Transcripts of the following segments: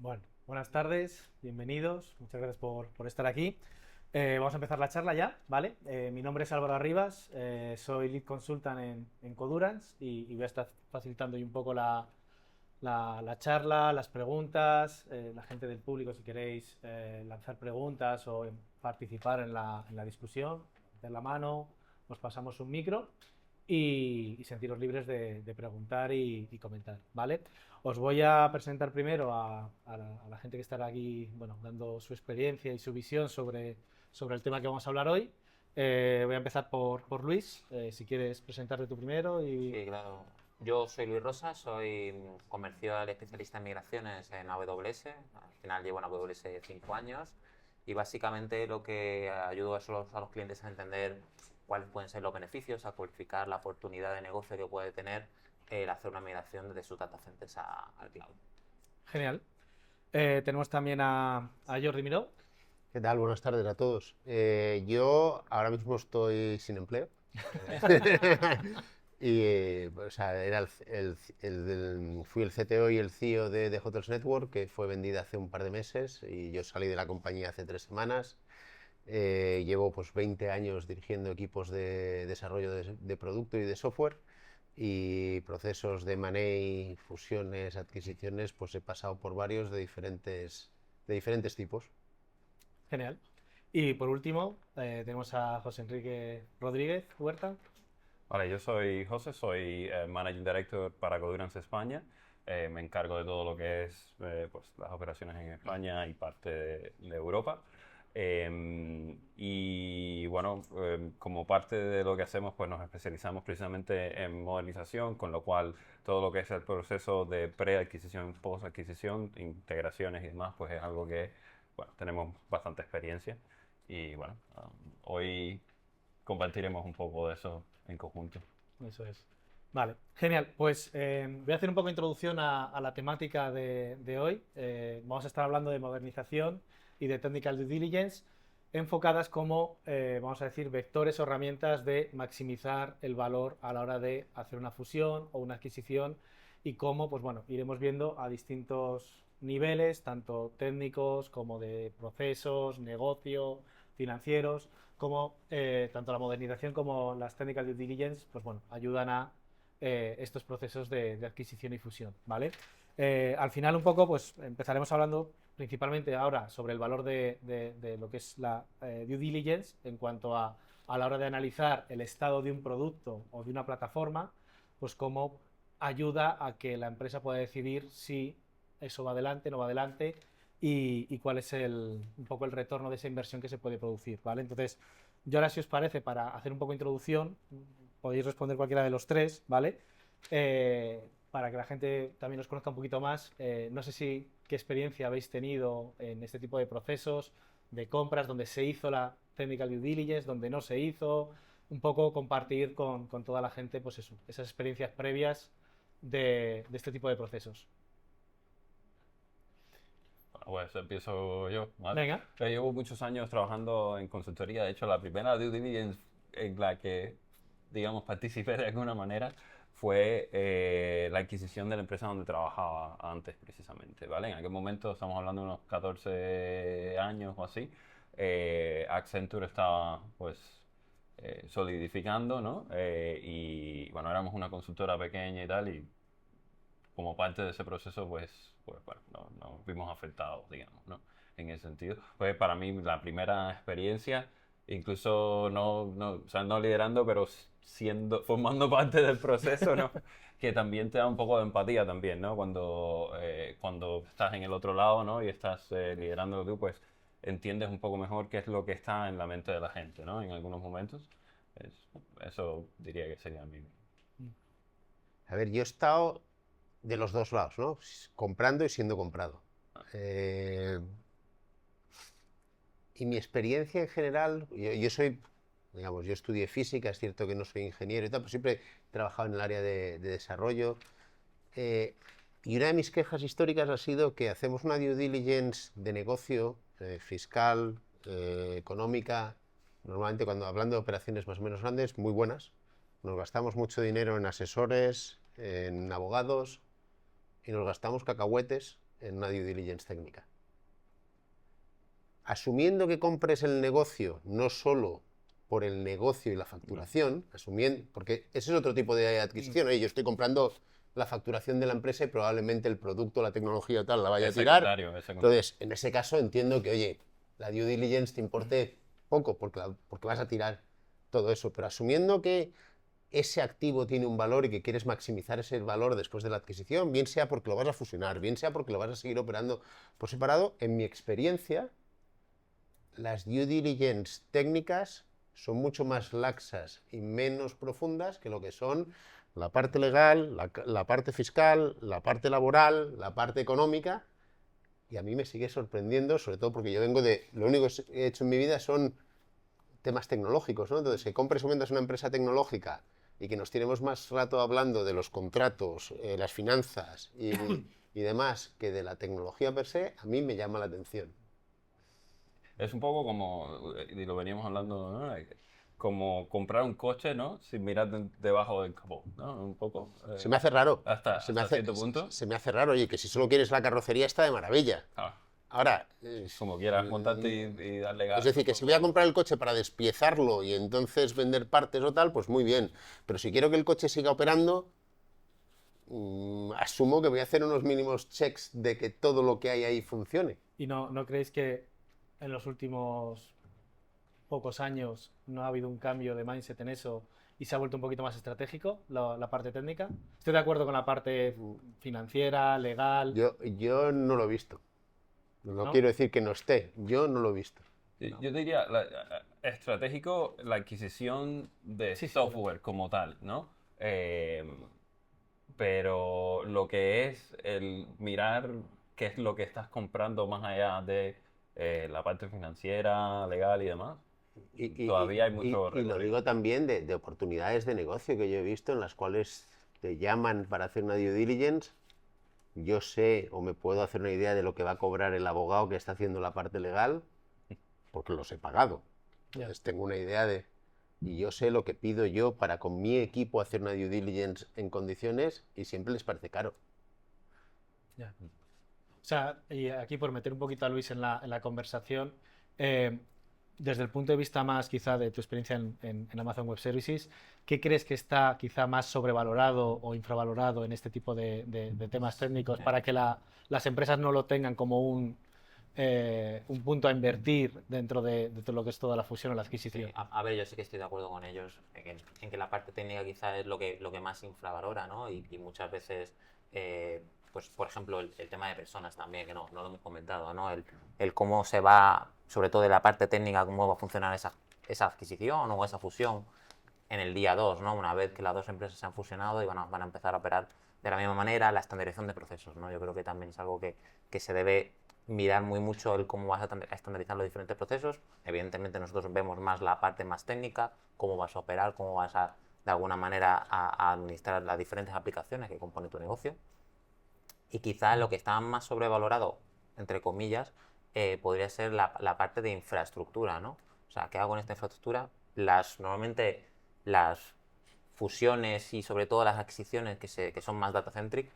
Bueno, buenas tardes, bienvenidos, muchas gracias por estar aquí. Vamos a empezar la charla ya, ¿vale? Mi nombre es Álvaro Arribas, soy Lead Consultant en Codurance y voy a estar facilitando hoy un poco la charla, las preguntas, la gente del público si queréis lanzar preguntas o participar en la discusión, hacer la mano, os pasamos un micro y sentiros libres de preguntar y comentar, ¿vale? Os voy a presentar primero a la gente que estará aquí, bueno, dando su experiencia y su visión sobre el tema que vamos a hablar hoy. Voy a empezar por Luis, si quieres presentarte tú primero y... Sí, claro. Yo soy Luis Rosa, soy comercial especialista en migraciones en AWS. Al final llevo en AWS 5 años y básicamente lo que ayudo a los clientes a entender cuáles pueden ser los beneficios, a cualificar la oportunidad de negocio que puede tener el hacer una migración desde sus data centers al cloud. Genial. Tenemos también a Jordi Miró. ¿Qué tal? Buenas tardes a todos. Yo ahora mismo estoy sin empleo. O sea, fui el CTO y el CEO de Hotels Network, que fue vendida hace un par de meses, y yo salí de la compañía hace 3 semanas. Llevo pues 20 años dirigiendo equipos de desarrollo de producto y de software, y procesos de M&A, fusiones, adquisiciones, pues he pasado por varios de diferentes tipos. Genial. Y por último, tenemos a José Enrique Rodríguez Huerta. Vale, yo soy José, soy Managing Director para Codurance España. Me encargo de todo lo que es pues, las operaciones en España y parte de Europa. Y bueno, como parte de lo que hacemos, pues nos especializamos precisamente en modernización, con lo cual todo lo que es el proceso de pre-adquisición, post-adquisición, integraciones y demás, pues es algo que bueno, tenemos bastante experiencia. Y bueno, hoy compartiremos un poco de eso en conjunto. Eso es. Vale, genial. Pues voy a hacer un poco de introducción a la temática de hoy. Vamos a estar hablando de modernización y de technical due diligence enfocadas como, vamos a decir, vectores o herramientas de maximizar el valor a la hora de hacer una fusión o una adquisición y cómo, pues bueno, iremos viendo a distintos niveles, tanto técnicos como de procesos, negocio, financieros, como tanto la modernización como las technical due diligence, pues bueno, ayudan a estos procesos de adquisición y fusión, ¿vale? Al final un poco, pues empezaremos hablando principalmente ahora sobre el valor de lo que es la due diligence en cuanto a la hora de analizar el estado de un producto o de una plataforma, pues cómo ayuda a que la empresa pueda decidir si eso va adelante, no va adelante y cuál es un poco el retorno de esa inversión que se puede producir, ¿vale? Entonces, yo ahora si os parece, para hacer un poco de introducción, podéis responder cualquiera de los tres, ¿vale? Para que la gente también os conozca un poquito más, no sé si qué experiencia habéis tenido en este tipo de procesos de compras donde se hizo la technical due diligence, donde no se hizo, un poco compartir con toda la gente pues eso, esas experiencias previas de este tipo de procesos. Bueno, pues empiezo yo, ¿vale? Venga. Yo llevo muchos años trabajando en consultoría. De hecho, la primera due diligence en la que, digamos, participé de alguna manera fue la adquisición de la empresa donde trabajaba antes, precisamente, ¿vale? En aquel momento, estamos hablando de unos 14 años o así, Accenture estaba, pues, solidificando, ¿no? Y, bueno, éramos una consultora pequeña y tal, y como parte de ese proceso, pues bueno, nos vimos afectados, digamos, ¿no? En ese sentido. Fue para mí la primera experiencia, incluso o sea, no liderando, pero formando parte del proceso, ¿no? Que también te da un poco de empatía también, ¿no? Cuando estás en el otro lado, ¿no? Y estás liderando tú, pues entiendes un poco mejor qué es lo que está en la mente de la gente, ¿no? En algunos momentos. Eso diría que sería mi... A ver, yo he estado de los dos lados, ¿no? Comprando y siendo comprado. Eh, y mi experiencia en general, yo soy, digamos, yo estudié física, es cierto que no soy ingeniero y tal, pero siempre he trabajado en el área de desarrollo. Eh, y una de mis quejas históricas ha sido que hacemos una due diligence de negocio, fiscal, económica, normalmente cuando hablando de operaciones más o menos grandes, muy buenas. Nos gastamos mucho dinero en asesores, en abogados, y nos gastamos cacahuetes en una due diligence técnica. Asumiendo que compres el negocio no solo por el negocio y la facturación, porque ese es otro tipo de adquisición. Yo estoy comprando la facturación de la empresa y probablemente el producto, la tecnología o tal la vaya a tirar. Entonces, en ese caso entiendo que, oye, la due diligence te importe poco porque vas a tirar todo eso, pero asumiendo que ese activo tiene un valor y que quieres maximizar ese valor después de la adquisición, bien sea porque lo vas a fusionar, bien sea porque lo vas a seguir operando por separado, en mi experiencia, las due diligence técnicas son mucho más laxas y menos profundas que lo que son la parte legal, la parte fiscal, la parte laboral, la parte económica, y a mí me sigue sorprendiendo, sobre todo porque yo vengo lo único que he hecho en mi vida son temas tecnológicos, ¿no? Entonces, que compres o vendas una empresa tecnológica y que nos tiremos más rato hablando de los contratos, las finanzas y demás que de la tecnología per se, a mí me llama la atención. Es un poco como, y lo veníamos hablando, ¿no? Como comprar un coche, ¿no? Sin mirar debajo del capó, ¿no? Un poco. Se me hace raro. Hasta cierto punto. Se me hace raro, oye, que si solo quieres la carrocería está de maravilla. Ahora... como quieras montarte y darle gas. Es decir, que si voy a comprar el coche para despiezarlo y entonces vender partes o tal, pues muy bien. Pero si quiero que el coche siga operando, asumo que voy a hacer unos mínimos checks de que todo lo que hay ahí funcione. ¿Y no creéis que en los últimos pocos años no ha habido un cambio de mindset en eso y se ha vuelto un poquito más estratégico la parte técnica? Estoy de acuerdo con la parte financiera, legal. Yo no lo he visto. No quiero decir que no esté, yo no lo he visto. Yo diría estratégico la adquisición de software como tal, ¿no? Pero lo que es el mirar qué es lo que estás comprando más allá de la parte financiera, legal y demás, todavía hay mucho y lo digo también de oportunidades de negocio que yo he visto en las cuales te llaman para hacer una due diligence. Yo sé o me puedo hacer una idea de lo que va a cobrar el abogado que está haciendo la parte legal, porque los he pagado. Entonces tengo una idea y yo sé lo que pido yo para con mi equipo hacer una due diligence en condiciones y siempre les parece caro. Ya. O sea, y aquí por meter un poquito a Luis en la conversación, desde el punto de vista más quizá de tu experiencia en Amazon Web Services, ¿qué crees que está quizá más sobrevalorado o infravalorado en este tipo de temas técnicos para que las empresas no lo tengan como un punto a invertir dentro de todo lo que es toda la fusión o la adquisición? Sí, a ver, yo sí que estoy de acuerdo con ellos en que la parte técnica quizá es lo que más infravalora, ¿no? Y muchas veces... pues por ejemplo el tema de personas también, que no lo hemos comentado, ¿no? El cómo se va, sobre todo de la parte técnica, cómo va a funcionar esa adquisición o esa fusión en el día 2, ¿no? Una vez que las dos empresas se han fusionado y van a empezar a operar de la misma manera, la estandarización de procesos, ¿no? Yo creo que también es algo que se debe mirar muy mucho el cómo vas a estandarizar los diferentes procesos. Evidentemente nosotros vemos más la parte más técnica, cómo vas a operar, cómo vas a, de alguna manera, a administrar las diferentes aplicaciones que componen tu negocio. Y quizás lo que está más sobrevalorado, entre comillas, podría ser la parte de infraestructura, ¿no? O sea, ¿qué hago con esta infraestructura? Normalmente las fusiones y sobre todo las adquisiciones que son más data-centric,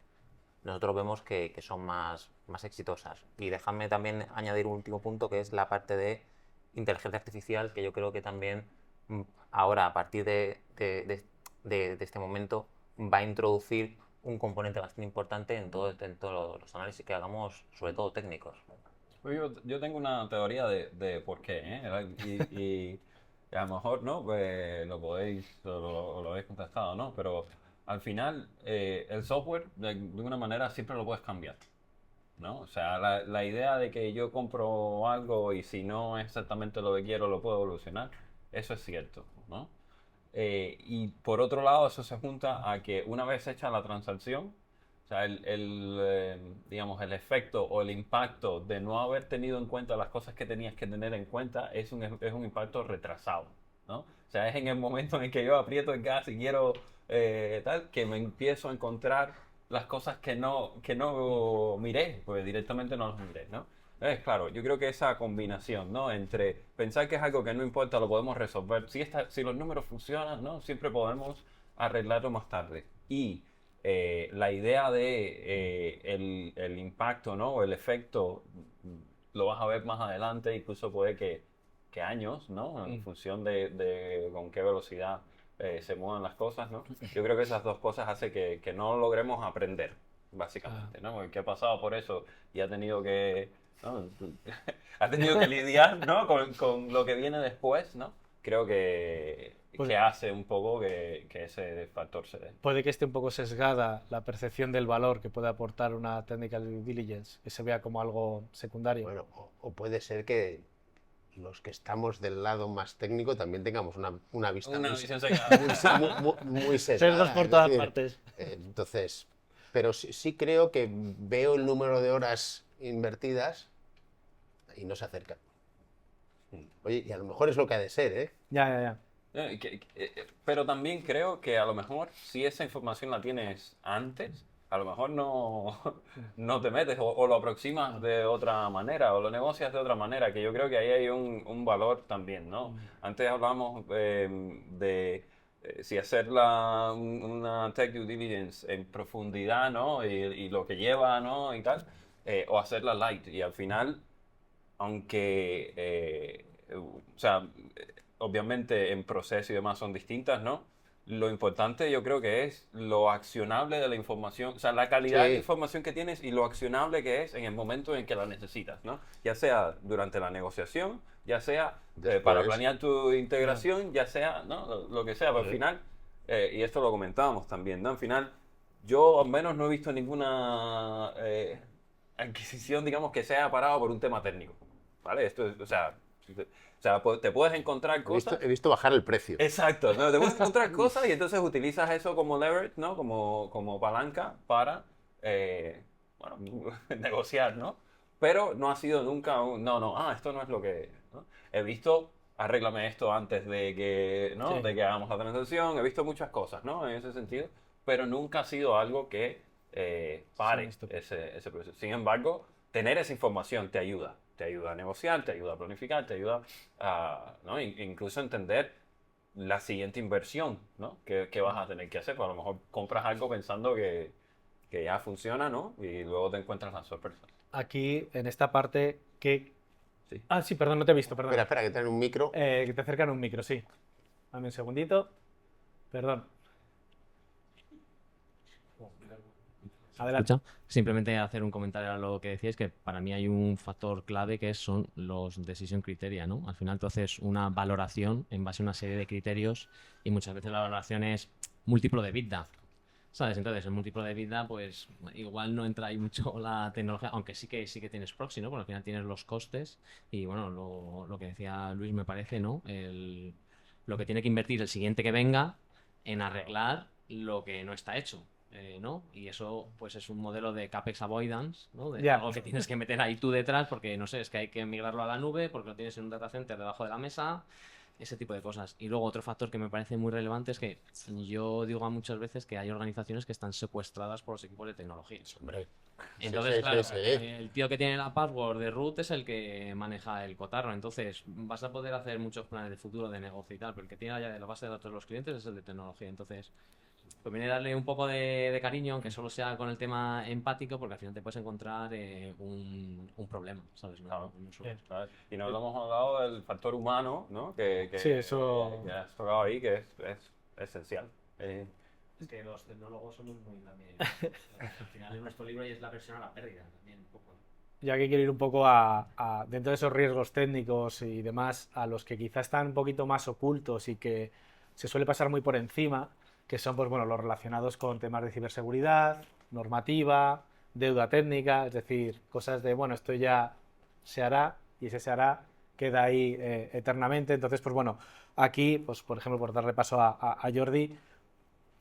nosotros vemos que son más exitosas. Y déjame también añadir un último punto, que es la parte de inteligencia artificial, que yo creo que también ahora, a partir de este momento, va a introducir un componente bastante importante en todos los análisis que hagamos, sobre todo técnicos. Yo tengo una teoría de por qué, ¿eh? Y a lo mejor no, pues lo podéis o lo habéis contestado, ¿no? Pero al final el software de una manera siempre lo puedes cambiar, ¿no? O sea, la idea de que yo compro algo y si no es exactamente lo que quiero lo puedo evolucionar, eso es cierto, ¿no? Y por otro lado, eso se junta a que una vez hecha la transacción, o sea, digamos, el efecto o el impacto de no haber tenido en cuenta las cosas que tenías que tener en cuenta es un impacto retrasado, ¿no? O sea, es en el momento en el que yo aprieto el gas y quiero tal, que me empiezo a encontrar las cosas que no miré, pues directamente no las miré, ¿no? Claro, yo creo que esa combinación, ¿no? Entre pensar que es algo que no importa, lo podemos resolver. Si los números funcionan, ¿no? Siempre podemos arreglarlo más tarde. Y la idea de el impacto, ¿no? O el efecto, lo vas a ver más adelante, incluso puede que años, ¿no? En función de con qué velocidad se muevan las cosas, ¿no? Yo creo que esas dos cosas hacen que no logremos aprender, básicamente, ¿no? El que ha pasado por eso y ha tenido que, ¿no? ha tenido que lidiar, ¿no? con lo que viene después, ¿no? Creo que hace un poco que ese factor se dé. Puede que esté un poco sesgada la percepción del valor que puede aportar una técnica de due diligence, que se vea como algo secundario. Bueno, o puede ser que los que estamos del lado más técnico también tengamos una vista Una muy, visión sesgada. muy sesgada. Sesgos por es todas decir, partes. Entonces, pero sí creo que veo el número de horas invertidas y no se acercan. Oye, y a lo mejor es lo que ha de ser, ¿eh? Ya. Pero también creo que a lo mejor si esa información la tienes antes, a lo mejor no te metes o lo aproximas de otra manera o lo negocias de otra manera, que yo creo que ahí hay un valor también, ¿no? Antes hablamos de si hacer una tech due diligence en profundidad, ¿no? Y lo que lleva, ¿no? Y tal, o hacerla light. Y al final, aunque, o sea, obviamente en proceso y demás son distintas, ¿no? Lo importante yo creo que es lo accionable de la información, o sea, la calidad de información que tienes y lo accionable que es en el momento en que la necesitas, ¿no? Ya sea durante la negociación, ya sea para planear tu integración, ya sea, ¿no? Lo que sea, pero al final, y esto lo comentábamos también, ¿no? Al final, yo al menos no he visto ninguna adquisición, digamos, que se haya parado por un tema técnico, ¿vale? Esto es, o sea, te puedes encontrar cosas. He visto bajar el precio. Exacto, ¿no? Te puedes encontrar cosas y entonces utilizas eso como leverage, ¿no? Como palanca para, bueno, negociar, ¿no? Pero no ha sido nunca esto no es lo que, ¿no? He visto, arréglame esto antes de que, ¿no? Sí. De que hagamos la transacción, he visto muchas cosas, ¿no? En ese sentido, pero nunca ha sido algo que pare ese proceso. Sin embargo, tener esa información te ayuda a negociar, te ayuda a planificar, te ayuda a, ¿no? Incluso entender la siguiente inversión, ¿no? que vas a tener que hacer. Pues a lo mejor compras algo pensando que ya funciona, ¿no? Y luego te encuentras la sorpresa. Aquí, en esta parte, que... Sí. Ah, sí, perdón, no te he visto, perdón. Espera, que traen un micro. Que te acercan un micro, sí. Dame un segundito. Perdón. Adelante. Simplemente hacer un comentario a lo que decíais, que para mí hay un factor clave que son los decision criteria, ¿no? Al final tú haces una valoración en base a una serie de criterios y muchas veces la valoración es múltiplo de EBITDA, ¿sabes? Entonces el múltiplo de EBITDA, pues igual no entra ahí mucho la tecnología, aunque sí que tienes proxy, ¿no? Porque al final tienes los costes y bueno, lo que decía Luis me parece, ¿no? Lo que tiene que invertir el siguiente que venga en arreglar lo que no está hecho. ¿no? Y eso pues es un modelo de CAPEX avoidance, ¿no? De algo que tienes que meter ahí tú detrás porque, no sé, es que hay que migrarlo a la nube porque lo tienes en un data center debajo de la mesa, ese tipo de cosas. Y luego otro factor que me parece muy relevante es que yo digo muchas veces que hay organizaciones que están secuestradas por los equipos de tecnología. Hombre. Entonces, claro, el tío que tiene la password de root es el que maneja el cotarro. Entonces, vas a poder hacer muchos planes de futuro de negocio y tal, pero el que tiene ya la base de datos de los clientes es el de tecnología. Entonces, conviene darle un poco de cariño, aunque solo sea con el tema empático, porque al final te puedes encontrar un problema, ¿sabes? Claro. Y nos hemos hablado del factor humano, ¿no? Sí, eso... que has tocado ahí, que es esencial. Es que los tecnólogos somos muy también. Al final en nuestro libro es la versión a la pérdida también, un poco. Ya que quiero ir un poco dentro de esos riesgos técnicos y demás, a los que quizás están un poquito más ocultos y que se suele pasar muy por encima, que son pues, bueno, los relacionados con temas de ciberseguridad, normativa, deuda técnica, es decir, cosas de, bueno, esto ya se hará y ese se hará queda ahí eternamente. Entonces, pues bueno, aquí, pues por ejemplo, por darle paso a Jordi,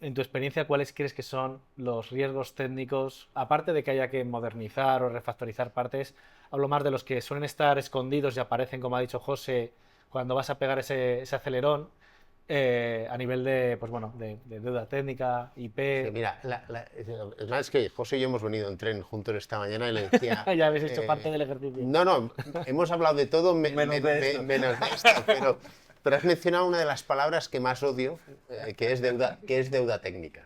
en tu experiencia, ¿cuáles crees que son los riesgos técnicos, aparte de que haya que modernizar o refactorizar partes? Hablo más de los que suelen estar escondidos y aparecen, como ha dicho José, cuando vas a pegar ese acelerón, a nivel de, pues bueno, de deuda técnica, IP... Sí, mira, es más que José y yo hemos venido en tren juntos esta mañana y le decía... ya habéis hecho parte del ejercicio. No, hemos hablado de todo menos de esto, pero has mencionado una de las palabras que más odio, que es deuda técnica.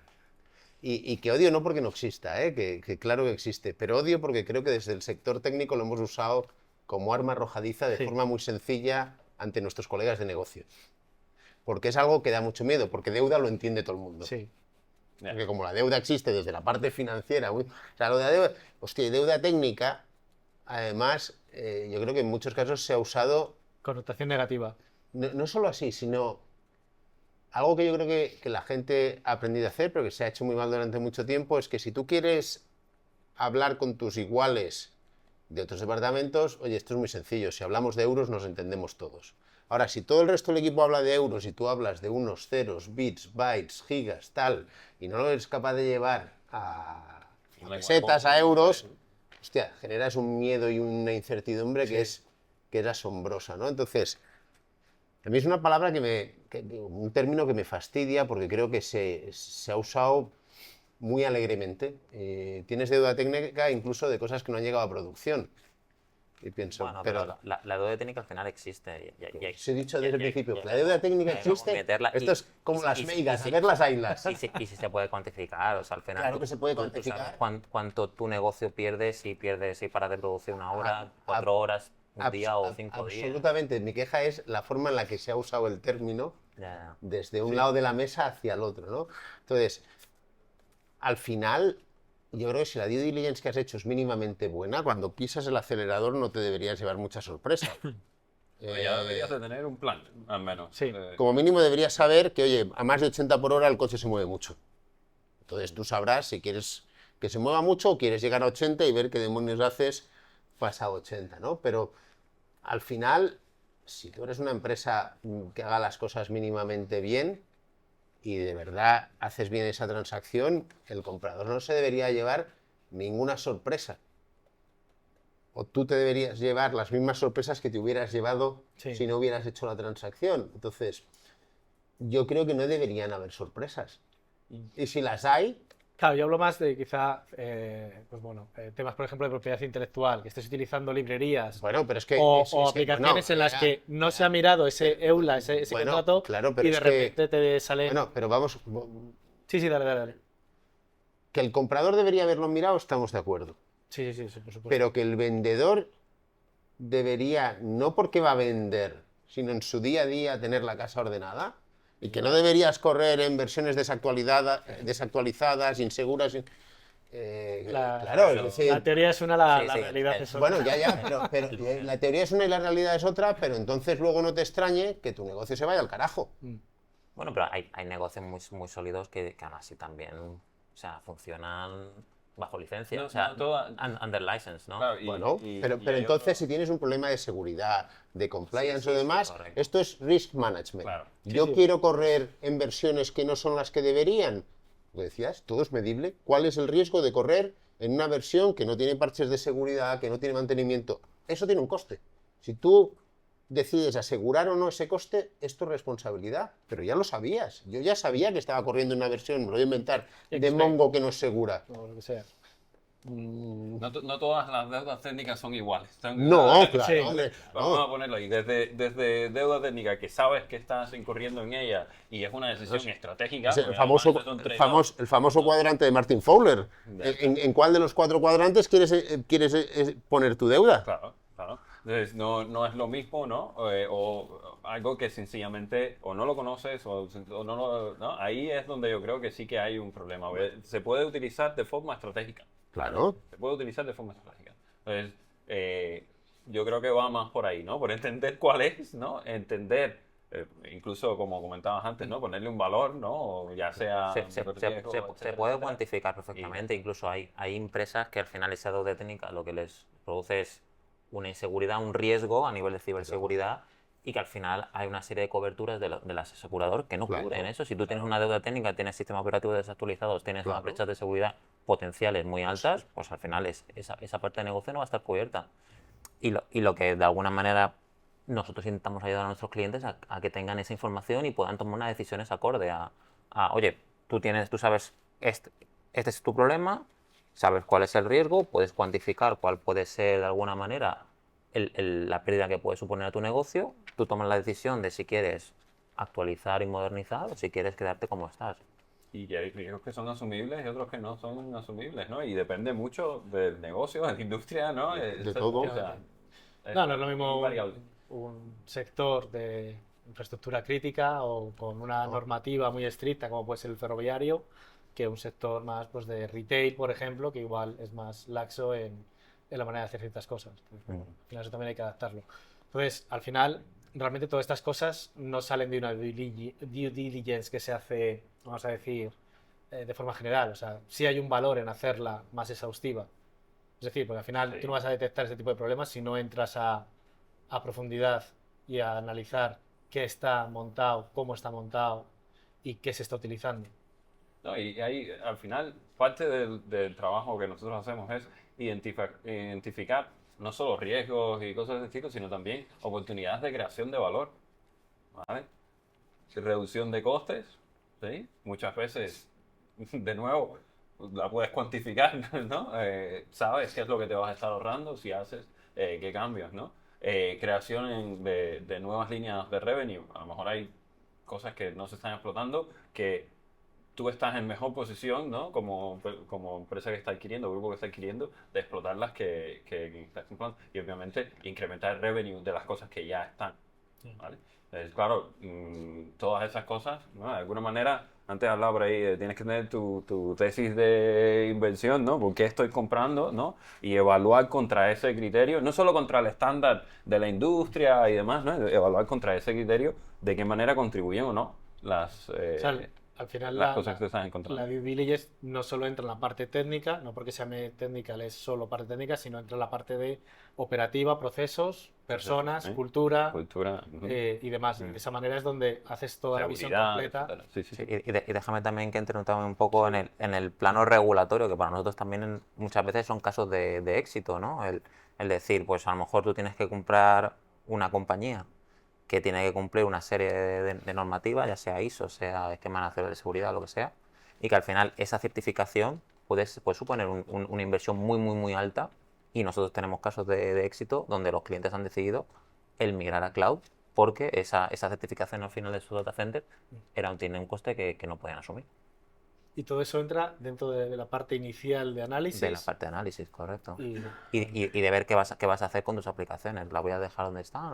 Y que odio no porque no exista, que claro que existe, pero odio porque creo que desde el sector técnico lo hemos usado como arma arrojadiza de Sí. forma muy sencilla ante nuestros colegas de negocio. Porque es algo que da mucho miedo, porque deuda lo entiende todo el mundo. Sí. Ya. Porque como la deuda existe desde la parte financiera, o sea, lo de la deuda, hostia, y deuda técnica, además, yo creo que en muchos casos se ha usado, Connotación negativa. no solo así, sino algo que yo creo que la gente ha aprendido a hacer, pero que se ha hecho muy mal durante mucho tiempo, es que si tú quieres hablar con tus iguales de otros departamentos, oye, esto es muy sencillo, si hablamos de euros nos entendemos todos. Ahora, si todo el resto del equipo habla de euros y tú hablas de unos ceros, bits, bytes, gigas, tal, y no lo eres capaz de llevar a pesetas, a euros, hostia, generas un miedo y una incertidumbre que es asombrosa, ¿no? Entonces, a mí es una palabra un término que me fastidia porque creo que se ha usado muy alegremente. Tienes deuda técnica incluso de cosas que no han llegado a producción. Y pienso, Bueno, pero pero la deuda técnica al final existe. os he dicho desde el principio, ya- la deuda técnica ya- existe. meterla Esto y- es como y- las y- meigas, y- a ver las ailas. Y si se puede cuantificar, o sea, al final. Claro que se puede tú sabes cuantificar. cuánto tu negocio pierde si paras de producir una hora, 4 horas, un día o 5 días. Absolutamente. Mi queja es la forma en la que se ha usado el término Ya. desde un lado de la mesa hacia el otro, ¿no? Entonces, al final, yo creo que si la due diligence que has hecho es mínimamente buena, cuando pisas el acelerador no te deberías llevar mucha sorpresa. Pero ya deberías de tener un plan, al menos. Sí. Como mínimo deberías saber que, oye, a más de 80 por hora el coche se mueve mucho. Entonces tú sabrás si quieres que se mueva mucho o quieres llegar a 80 y ver qué demonios haces pasado 80, ¿no? Pero al final, si tú eres una empresa que haga las cosas mínimamente bien y de verdad haces bien esa transacción, el comprador no se debería llevar ninguna sorpresa. O tú te deberías llevar las mismas sorpresas que te hubieras llevado Sí. si no hubieras hecho la transacción. Entonces, yo creo que no deberían haber sorpresas. Y si las hay, Claro, yo hablo más de quizá, temas, por ejemplo, de propiedad intelectual, que estés utilizando librerías bueno, pero es que... o es que, aplicaciones bueno, en las ya, que no se ha mirado ese EULA, ese Bueno, contrato, claro, pero y de es que- repente te sale... Bueno, pero vamos, Sí, dale, dale. que el comprador debería haberlo mirado, estamos de acuerdo. Sí, por supuesto. Pero que el vendedor debería, no porque va a vender, sino en su día a día tener la casa ordenada, y que no deberías correr en versiones desactualizadas, inseguras. Claro, es decir, La teoría es una, la Sí, realidad es otra. bueno, ya, pero la teoría es una y la realidad es otra, pero entonces luego no te extrañe que tu negocio se vaya al carajo. Bueno, pero hay negocios muy sólidos que aún así también, o sea, funcionan bajo licencia, No, o sea, no toda- under license, ¿no? Claro, Bueno, pero hay entonces otro- si tienes un problema de seguridad, de compliance Sí, o sí, demás, correcto. esto es risk management. Claro. Yo quiero correr en versiones que no son las que deberían. Lo decías, todo es medible. ¿Cuál es el riesgo de correr en una versión que no tiene parches de seguridad, que no tiene mantenimiento? Eso tiene un coste. Si tú decides asegurar o no ese coste, es tu responsabilidad. Pero ya lo sabías. Yo ya sabía que estaba corriendo una versión, me lo voy a inventar, de XP. Mongo que no es segura. O lo que sea. No todas las deudas técnicas son iguales. No, claro, Sí. hombre. Vamos no. a ponerlo ahí. Desde deuda técnica, que sabes que estás incurriendo en ella y es una decisión estratégica. Es el porque famoso, además es un trade-off. el famoso cuadrante de Martin Fowler. ¿En cuál de los 4 cuadrantes quieres poner tu deuda? Claro, claro. Entonces, no es lo mismo, ¿no? O algo que sencillamente o no lo conoces o no lo... ¿no? Ahí es donde yo creo que sí que hay un problema. Se puede utilizar de forma estratégica. Claro. Se puede utilizar de forma estratégica. Entonces, yo creo que va más por ahí, ¿no? Por entender cuál es, ¿no? Entender, incluso como comentabas antes, ¿no? Ponerle un valor, ¿no? O ya sea... Se riesgo, puede etcétera, cuantificar perfectamente, incluso hay empresas que al final esa deuda técnica lo que les produce es una inseguridad, un riesgo a nivel de ciberseguridad y que al final hay una serie de coberturas del asegurador que no Claro. cubren eso. Si tú tienes una deuda técnica, tienes sistemas operativos desactualizados, tienes unas Claro. brechas de seguridad potenciales muy altas, pues al final esa parte de negocio no va a estar cubierta. Y lo que de alguna manera nosotros intentamos ayudar a nuestros clientes a que tengan esa información y puedan tomar unas decisiones acorde oye, tú sabes, este es tu problema, sabes cuál es el riesgo, puedes cuantificar cuál puede ser de alguna manera la pérdida que puede suponer a tu negocio, tú tomas la decisión de si quieres actualizar y modernizar o si quieres quedarte como estás. Y hay riesgos que son asumibles y otros que no son asumibles, ¿no? Y depende mucho del negocio, de la industria, ¿no? De todo. O sea, No, no es lo mismo muy variable. un sector de infraestructura crítica o con una No. normativa muy estricta como puede ser el ferroviario que un sector más pues, de retail, por ejemplo, que igual es más laxo en la manera de hacer ciertas cosas. Entonces, bueno, al final eso también hay que adaptarlo. Entonces, al final, realmente todas estas cosas no salen de una due diligence que se hace, vamos a decir, de forma general. O sea, sí hay un valor en hacerla más exhaustiva. Es decir, porque al final Sí. tú no vas a detectar este tipo de problemas si no entras a profundidad y a analizar qué está montado, cómo está montado y qué se está utilizando. No, y ahí, al final, parte del trabajo que nosotros hacemos es identificar no solo riesgos y cosas de este tipo, sino también oportunidades de creación de valor, ¿vale? Reducción de costes, ¿sí? Muchas veces, de nuevo, la puedes cuantificar, ¿no? Sabes qué es lo que te vas a estar ahorrando si haces qué cambios, ¿no? Creación de nuevas líneas de revenue. A lo mejor hay cosas que no se están explotando que tú estás en mejor posición, ¿no? Como empresa que está adquiriendo, grupo que está adquiriendo, de explotarlas que estás comprando. Y obviamente incrementar el revenue de las cosas que ya están, ¿vale? Claro, todas esas cosas, ¿no? De alguna manera, antes hablaba por ahí, tienes que tener tu tesis de inversión, ¿no? ¿Por qué estoy comprando, ¿no? Y evaluar contra ese criterio, no solo contra el estándar de la industria y demás, ¿no? Evaluar contra ese criterio de qué manera contribuyen o no O sea, al final las cosas que te estás encontrando. la due diligence no solo entra en la parte técnica, no porque se llame technical es solo parte técnica, sino entra en la parte de operativa, procesos, personas, ¿eh? cultura Cultura, y demás. De esa manera es donde haces toda la visión seguridad, completa. etcétera. Sí, sí, Sí, sí. y déjame también que entre también un poco en el plano regulatorio, que para nosotros también muchas veces son casos de éxito, ¿no? El decir, pues a lo mejor tú tienes que comprar una compañía que tiene que cumplir una serie de normativas, ya sea ISO, sea esquema nacional de seguridad, lo que sea, y que al final esa certificación puede suponer una inversión muy alta, y nosotros tenemos casos de éxito donde los clientes han decidido el migrar a cloud porque esa certificación al final de su data center tiene un coste que no pueden asumir. Y todo eso entra dentro de la parte inicial de análisis. De la parte de análisis, correcto. Y, Y de ver qué vas a hacer con tus aplicaciones. ¿La voy a dejar donde están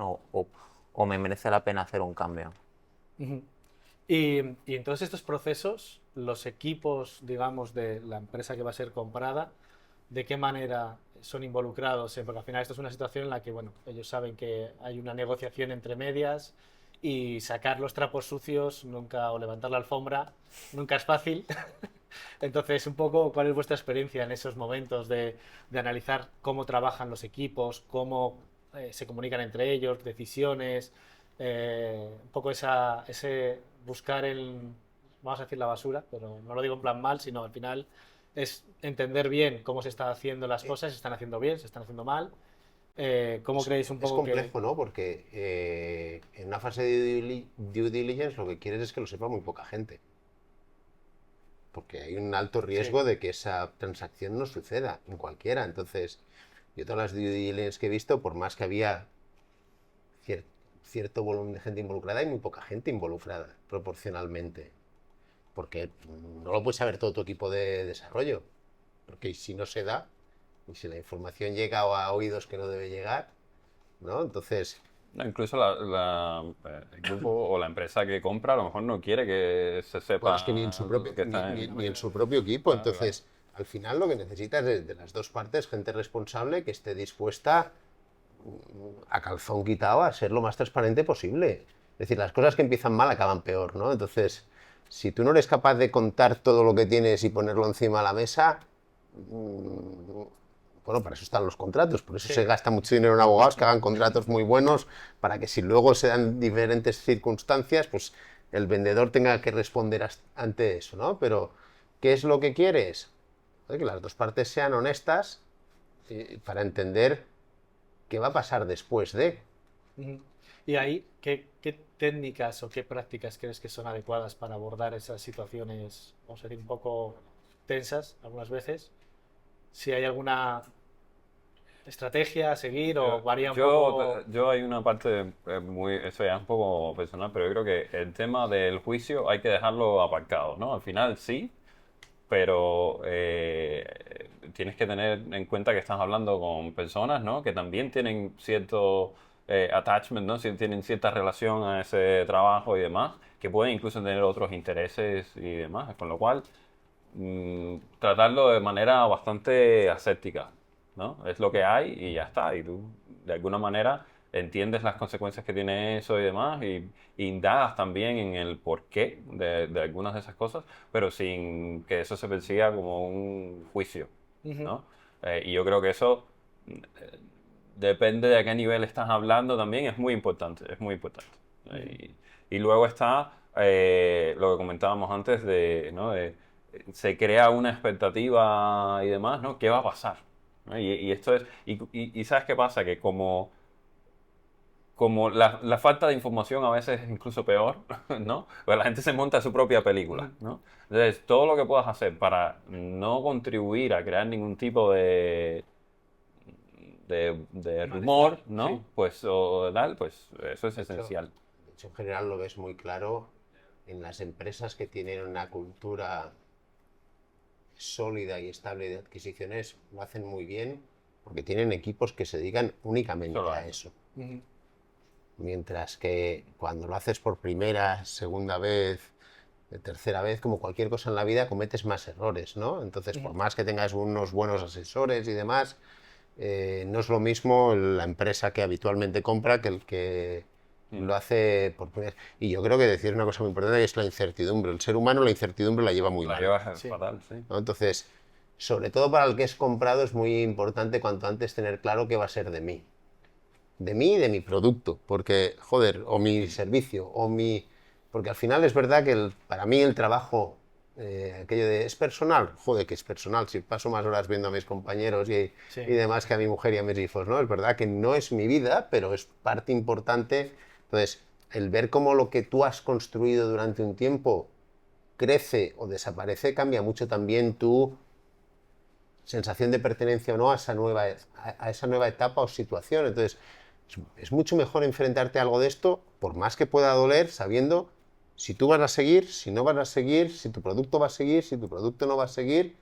o me merece la pena hacer un cambio? Ujú. Y en todos estos procesos, los equipos, digamos, de la empresa que va a ser comprada, ¿de qué manera son involucrados? Porque al final esto es una situación en la que, bueno, ellos saben que hay una negociación entre medias y sacar los trapos sucios nunca, o levantar la alfombra, nunca es fácil. Entonces, un poco, ¿cuál es vuestra experiencia en esos momentos de analizar cómo trabajan los equipos, cómo se comunican entre ellos, decisiones, un poco ese buscar vamos a decir la basura, pero no lo digo en plan mal, sino al final es entender bien cómo se están haciendo las cosas, se están haciendo bien, se están haciendo mal. ¿Cómo creéis un Es poco complejo, ¿no? Porque en una fase de due diligence lo que quieres es que lo sepa muy poca gente. Porque hay un alto riesgo de que esa transacción no suceda en cualquiera. Entonces, yo todas las due diligence que he visto, por más que había cierto volumen de gente involucrada, hay muy poca gente involucrada proporcionalmente. Porque no lo puede saber todo tu equipo de desarrollo. Porque si no se da, y si la información llega a oídos que no debe llegar, ¿no? Entonces, No, incluso el grupo o la empresa que compra a lo mejor no quiere que se sepa bueno, es que ni en su propio, que está ni en su propio equipo. Claro, Entonces, al final lo que necesitas es de las dos partes gente responsable que esté dispuesta a calzón quitado a ser lo más transparente posible. Es decir, las cosas que empiezan mal acaban peor, ¿no? Entonces, si tú no eres capaz de contar todo lo que tienes y ponerlo encima de la mesa, bueno, para eso están los contratos, por eso se gasta mucho dinero en abogados que hagan contratos muy buenos, para que si luego se dan diferentes circunstancias, pues el vendedor tenga que responder ante eso, ¿no? Pero, ¿qué es lo que quieres? Que las dos partes sean honestas para entender qué va a pasar después de. Ujú. Y ahí, ¿qué técnicas o qué prácticas crees que son adecuadas para abordar esas situaciones, vamos a decir, un poco tensas algunas veces? Si hay alguna estrategia a seguir o varía un poco? Yo hay una parte eso ya es un poco personal, pero yo creo que el tema del juicio hay que dejarlo aparcado, ¿no? Al final sí, pero tienes que tener en cuenta que estás hablando con personas, ¿no? Que también tienen cierto attachment, ¿no? Tienen cierta relación a ese trabajo y demás, que pueden incluso tener otros intereses y demás, con lo cual tratarlo de manera bastante aséptica, ¿no? Es lo que hay y ya está, y tú de alguna manera entiendes las consecuencias que tiene eso y demás, y indagas también en el porqué de algunas de esas cosas, pero sin que eso se persiga como un juicio, ¿no? Y yo creo que eso depende de a qué nivel estás hablando también, es muy importante, es muy importante. Y luego está lo que comentábamos antes ¿no? Se crea una expectativa y demás, ¿no? ¿Qué va a pasar? ¿No? Y esto es, y ¿sabes qué pasa? Que como la falta de información a veces es incluso peor, ¿no? Pues la gente se monta su propia película, ¿no? Entonces, todo lo que puedas hacer para no contribuir a crear ningún tipo de rumor, ¿no? Sí. Pues, o tal, pues eso es esencial. De hecho, en general lo ves muy claro en las empresas que tienen una cultura sólida y estable de adquisiciones, lo hacen muy bien porque tienen equipos que se dedican únicamente Solo a a eso. Mientras que cuando lo haces por primera, segunda vez, tercera vez, como cualquier cosa en la vida, cometes más errores, ¿no? Entonces, por más que tengas unos buenos asesores y demás, no es lo mismo la empresa que habitualmente compra que el que lo hace por primera vez. Y yo creo que decir una cosa muy importante es la incertidumbre. El ser humano la incertidumbre la lleva muy La mal, llevas Sí. fatal, sí. ¿no? Entonces, sobre todo para el que es comprado, es muy importante cuanto antes tener claro qué va a ser de mí. De mí y de mi producto, porque, joder, o mi servicio, o mi... Porque al final es verdad que para mí el trabajo, aquello de es personal, joder, que es personal, si paso más horas viendo a mis compañeros Sí. y demás que a mi mujer y a mis hijos, ¿no? Es verdad que no es mi vida, pero es parte importante. Entonces, el ver cómo lo que tú has construido durante un tiempo crece o desaparece, cambia mucho también tu sensación de pertenencia o no a esa nueva etapa o situación. Entonces, es mucho mejor enfrentarte a algo de esto, por más que pueda doler, sabiendo si tú vas a seguir, si no vas a seguir, si tu producto va a seguir, si tu producto no va a seguir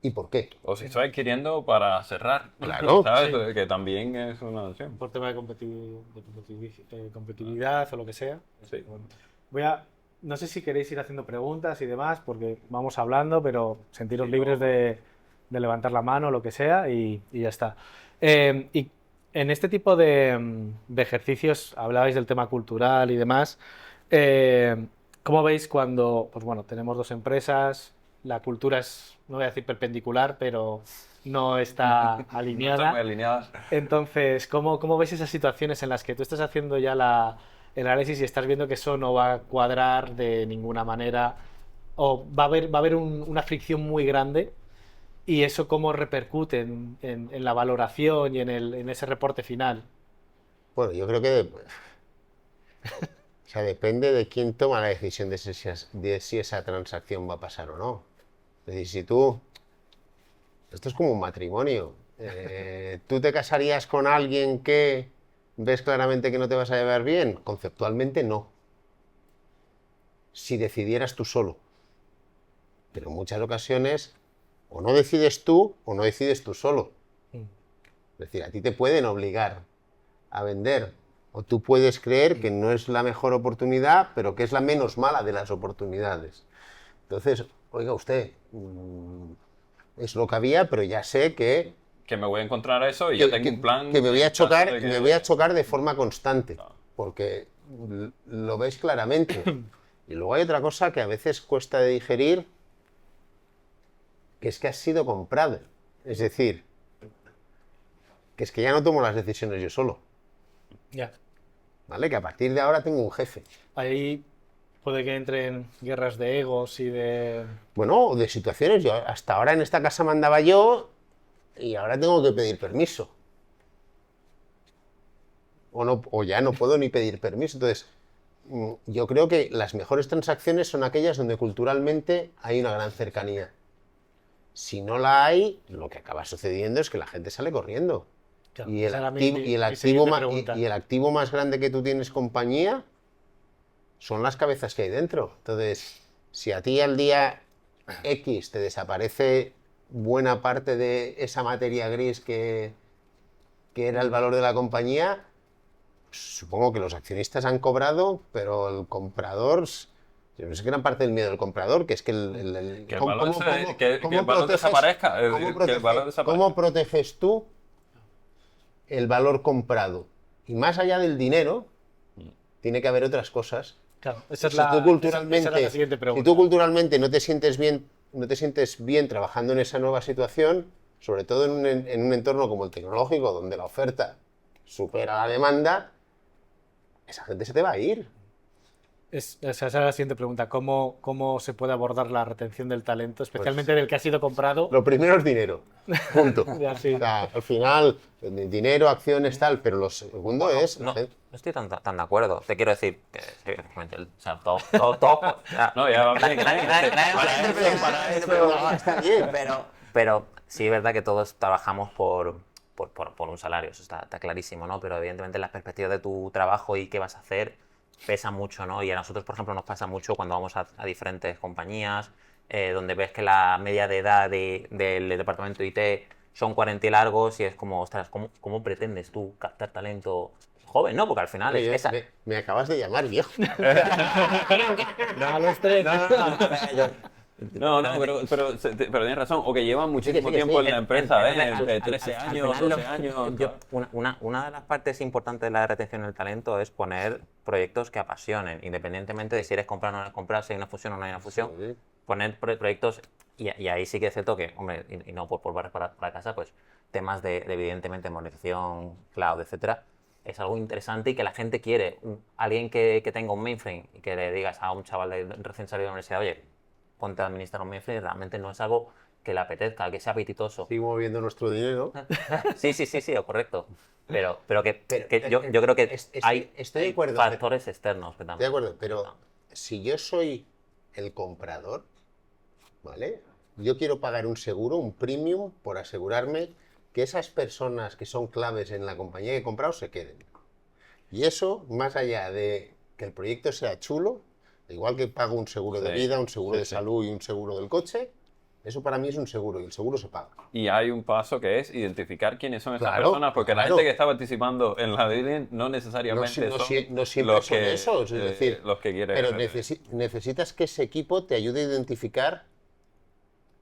y por qué. O si estoy adquiriendo para cerrar, Claro. ¿sabes? Sí. Que también es una opción. Por tema de competitividad o lo que sea. Sí. Bueno, no sé si queréis ir haciendo preguntas y demás, porque vamos hablando, pero sentiros libres de levantar la mano, lo que sea, y ya está. Y en este tipo de ejercicios, hablabais del tema cultural y demás. ¿Cómo veis cuando, pues bueno, tenemos dos empresas, la cultura es, no voy a decir perpendicular, pero no está No alineada? están muy alineadas. Entonces, ¿cómo ves esas situaciones en las que tú estás haciendo ya el análisis y estás viendo que eso no va a cuadrar de ninguna manera o va a haber una fricción muy grande y eso cómo repercute en la valoración y en ese reporte final? Bueno, yo creo que o sea, depende de quién toma la decisión de si esa transacción va a pasar o no. Es decir, si tú... Esto es como un matrimonio. ¿Tú te casarías con alguien que ves claramente que no te vas a llevar bien? Conceptualmente no. Si decidieras tú solo. Pero en muchas ocasiones o no decides tú o no decides tú solo. Es decir, a ti te pueden obligar a vender o tú puedes creer que no es la mejor oportunidad, pero que es la menos mala de las oportunidades. Entonces, oiga usted, es lo que había, pero ya sé que Que me voy a encontrar eso y yo tengo un plan. que me voy a en caso chocar, de que- me voy a chocar de forma constante, Claro. porque lo veis claramente. Y luego hay otra cosa que a veces cuesta de digerir, que es que has sido comprado. Es decir, que es que ya no tomo las decisiones yo solo, Ya. ¿vale? Que a partir de ahora tengo un jefe. Ahí puede que entren guerras de egos y de... Bueno, de situaciones, yo hasta ahora en esta casa mandaba yo y ahora tengo que pedir permiso. O ya no puedo ni pedir permiso. Entonces, yo creo que las mejores transacciones son aquellas donde culturalmente hay una gran cercanía. Si no la hay, lo que acaba sucediendo es que la gente sale corriendo. Claro, Y el, esa era mi- activo, mi- y, el mi activo siguiente ma- pregunta. y el activo más grande que tú tienes compañía son las cabezas que hay dentro. Entonces, si a ti al día X te desaparece buena parte de esa materia gris que era el valor de la compañía, supongo que los accionistas han cobrado, pero el comprador, yo no sé qué gran parte del miedo del comprador, que es que Que el valor que el valor desaparezca, que el valor desaparezca. ¿cómo proteges tú el valor comprado? Y más allá del dinero, tiene que haber otras cosas. Claro, esa es Si la, tú esa- culturalmente, esa era la siguiente si pregunta. tú culturalmente no te sientes bien trabajando en esa nueva situación, sobre todo en un entorno como el tecnológico, donde la oferta supera la demanda, esa gente se te va a ir. Esa era la siguiente pregunta. ¿Cómo se puede abordar la retención del talento, especialmente del que ha sido comprado? Lo primero es dinero, punto. Ya, sí. O sea, al final, dinero, acciones, tal, pero lo segundo es... No, no estoy tan de acuerdo. Te quiero decir que sí, efectivamente, o sea, todo, o sea, No, ya va bien. Para eso, está bien. pero sí es verdad que todos trabajamos por un salario, eso está clarísimo, ¿no? Pero evidentemente las perspectivas de tu trabajo y qué vas a hacer pesa mucho, ¿no? Y a nosotros, por ejemplo, nos pasa mucho cuando vamos a diferentes compañías, donde ves que la media de edad del departamento IT son 40 y largos y es como, ostras, ¿cómo pretendes tú captar talento joven, no? Porque al final Oye, es esa... me acabas de llamar viejo. No, a los tres. No, pero tienes razón, o que llevan muchísimo sí, tiempo sí. en la empresa, Al 13 al años, final, 12 años. una de las partes importantes de la retención del talento es poner proyectos que apasionen, independientemente de si eres comprar o no eres comprar, si hay una fusión o no hay una fusión. Sí. Poner proyectos, y ahí sí que es cierto que, hombre, y no por barrer para casa, pues temas de evidentemente monetización, cloud, etcétera, es algo interesante y que la gente quiere. Alguien que tenga un mainframe y que le digas a un chaval recién salido de la universidad, oye, ponte a administrar un mainframe, realmente no es algo que le apetezca, que sea apetitoso. Sigo moviendo nuestro dinero. Sí, correcto. Pero que Pero, yo creo que estoy de acuerdo, factores externos que Estoy de también. acuerdo, pero si yo soy el comprador, ¿vale? Yo quiero pagar un seguro, un premium, por asegurarme que esas personas que son claves en la compañía que he comprado se queden. Y eso, más allá de que el proyecto sea chulo, igual que pago un seguro de Sí, vida, un seguro sí, de sí. salud y un seguro del coche, eso para mí es un seguro y el seguro se paga. Y hay un paso que es identificar quiénes son esas Claro, personas, porque la claro. gente que está participando en la dealing no necesariamente No siempre los son que, esos, es decir, los que quieren. pero necesitas que ese equipo te ayude a identificar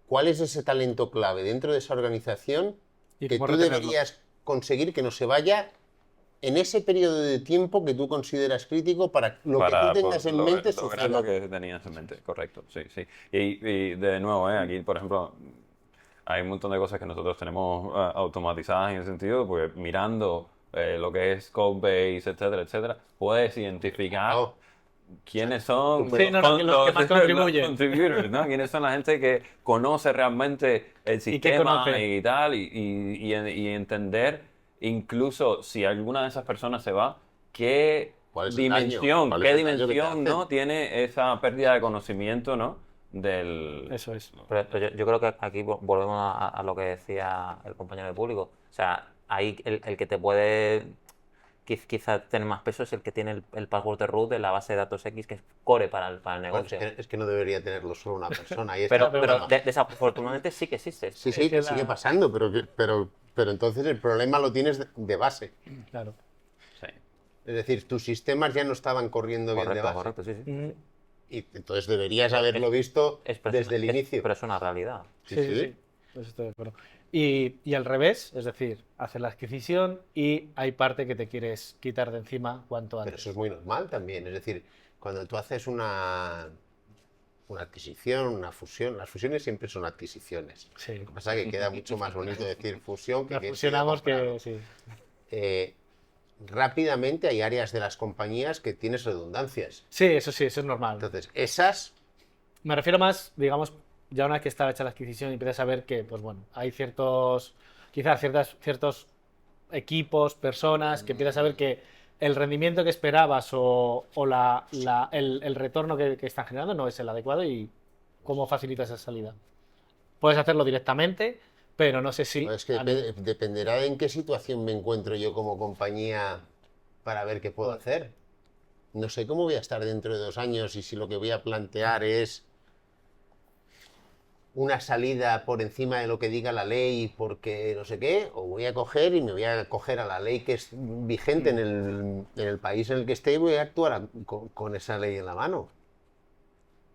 cuál es ese talento clave dentro de esa organización Y que cómo tú retenerlo. deberías conseguir que no se vaya en ese periodo de tiempo que tú consideras crítico para lo que tú tengas en mente lograr suceda. lo que tenías en mente, correcto, sí, sí. Y de nuevo, aquí, por ejemplo, hay un montón de cosas que nosotros tenemos automatizadas en el sentido, pues mirando lo que es Codebase, etcétera, etcétera, puedes identificar Claro. quiénes son Sí, no, los que más contribuyen. los contributors, ¿no? Quiénes son la gente que conoce realmente el que sistema conoce. y tal, y entender incluso si alguna de esas personas se va, qué ¿Cuál es el daño? dimensión, ¿Cuál es qué el daño que te dimensión, hacen? ¿no? Tiene esa pérdida de conocimiento, ¿no? Del... Eso es. Pero yo creo que aquí volvemos a lo que decía el compañero de público. O sea, ahí el que te puede quizá tener más peso es el que tiene el password de root de la base de datos X, que es core para el Bueno, negocio. es que no debería tenerlo solo una persona. Ahí está Pero el problema. desafortunadamente sí que existe. Sí, sí, Es que que sigue pasando, pero entonces el problema lo tienes de base. Claro. Sí. Es decir, tus sistemas ya no estaban corriendo bien de Correcto, base. sí, sí. Mm, Y entonces deberías haberlo visto desde el inicio. Pero es una realidad. Sí, sí, sí. Eso estoy de acuerdo. Y al revés, es decir, hacer la adquisición y hay parte que te quieres quitar de encima cuanto Pero antes. eso es muy normal también. Es decir, cuando tú haces una adquisición, una fusión, las fusiones siempre son adquisiciones. Sí. Lo que pasa es que queda mucho más bonito decir fusión que La que fusionamos comprado. que sí. Rápidamente hay áreas de las compañías que tienes redundancias. Sí, eso es normal. Entonces, esas, Me refiero más, digamos, ya una vez que está hecha la adquisición y empiezas a ver que, pues bueno, hay ciertos equipos, personas, que empiezas a ver que el rendimiento que esperabas o el retorno que están generando no es el adecuado y cómo facilitas esa salida. Puedes hacerlo directamente, pero no sé si... Es que dependerá de en qué situación me encuentro yo como compañía para ver qué puedo hacer. No sé cómo voy a estar dentro de 2 años y si lo que voy a plantear es una salida por encima de lo que diga la ley porque no sé qué, o voy a coger y me voy a coger a la ley que es vigente en el país en el que esté y voy a actuar con esa ley en la mano.